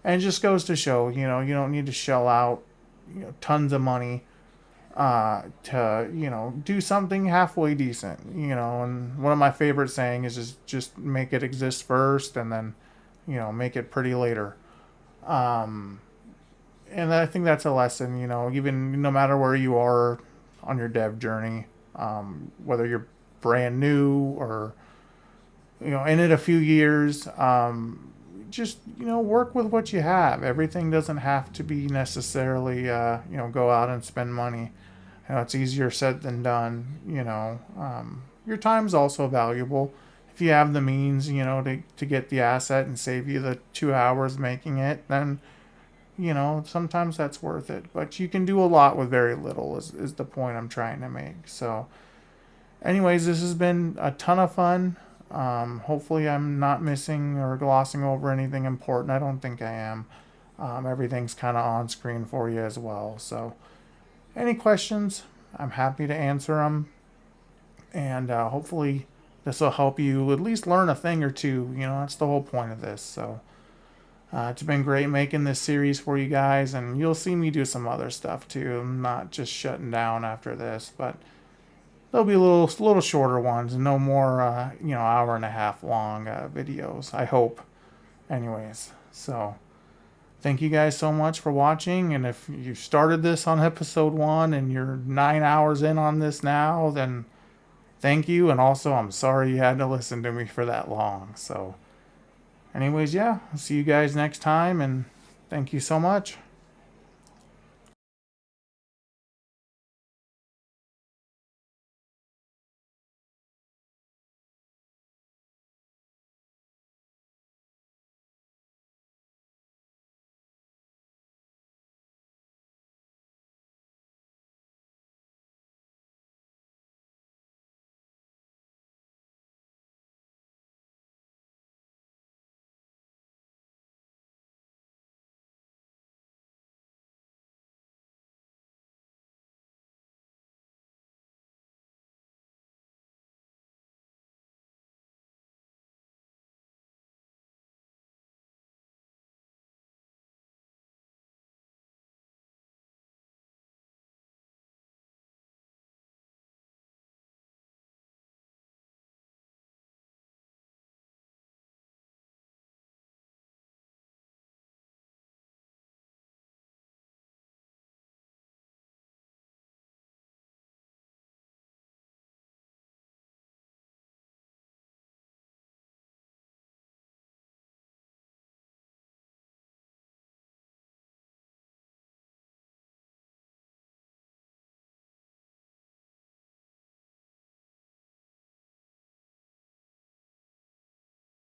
And it just goes to show, you don't need to shell out tons of money to do something halfway decent. And one of my favorite saying is just make it exist first, and then make it pretty later. Um, and I think that's a lesson. Even no matter where you are on your dev journey, whether you're brand new or in it a few years, just work with what you have. Everything doesn't have to be necessarily go out and spend money. It's easier said than done. Your time's also valuable. If you have the means, to get the asset and save you the 2 hours making it, then sometimes that's worth it. But you can do a lot with very little. Is the point I'm trying to make. So, anyways, this has been a ton of fun. Hopefully, I'm not missing or glossing over anything important. I don't think I am. Everything's kind of on screen for you as well. So, any questions, I'm happy to answer them. And hopefully, this will help you at least learn a thing or two. That's the whole point of this. So, it's been great making this series for you guys. And you'll see me do some other stuff too. I'm not just shutting down after this, but there'll be little shorter ones, no more hour and a half long videos, I hope. Anyways, so thank you guys so much for watching, and if you started this on episode 1 and you're 9 hours in on this now, then thank you, and also I'm sorry you had to listen to me for that long. So anyways, yeah, I'll see you guys next time, and thank you so much.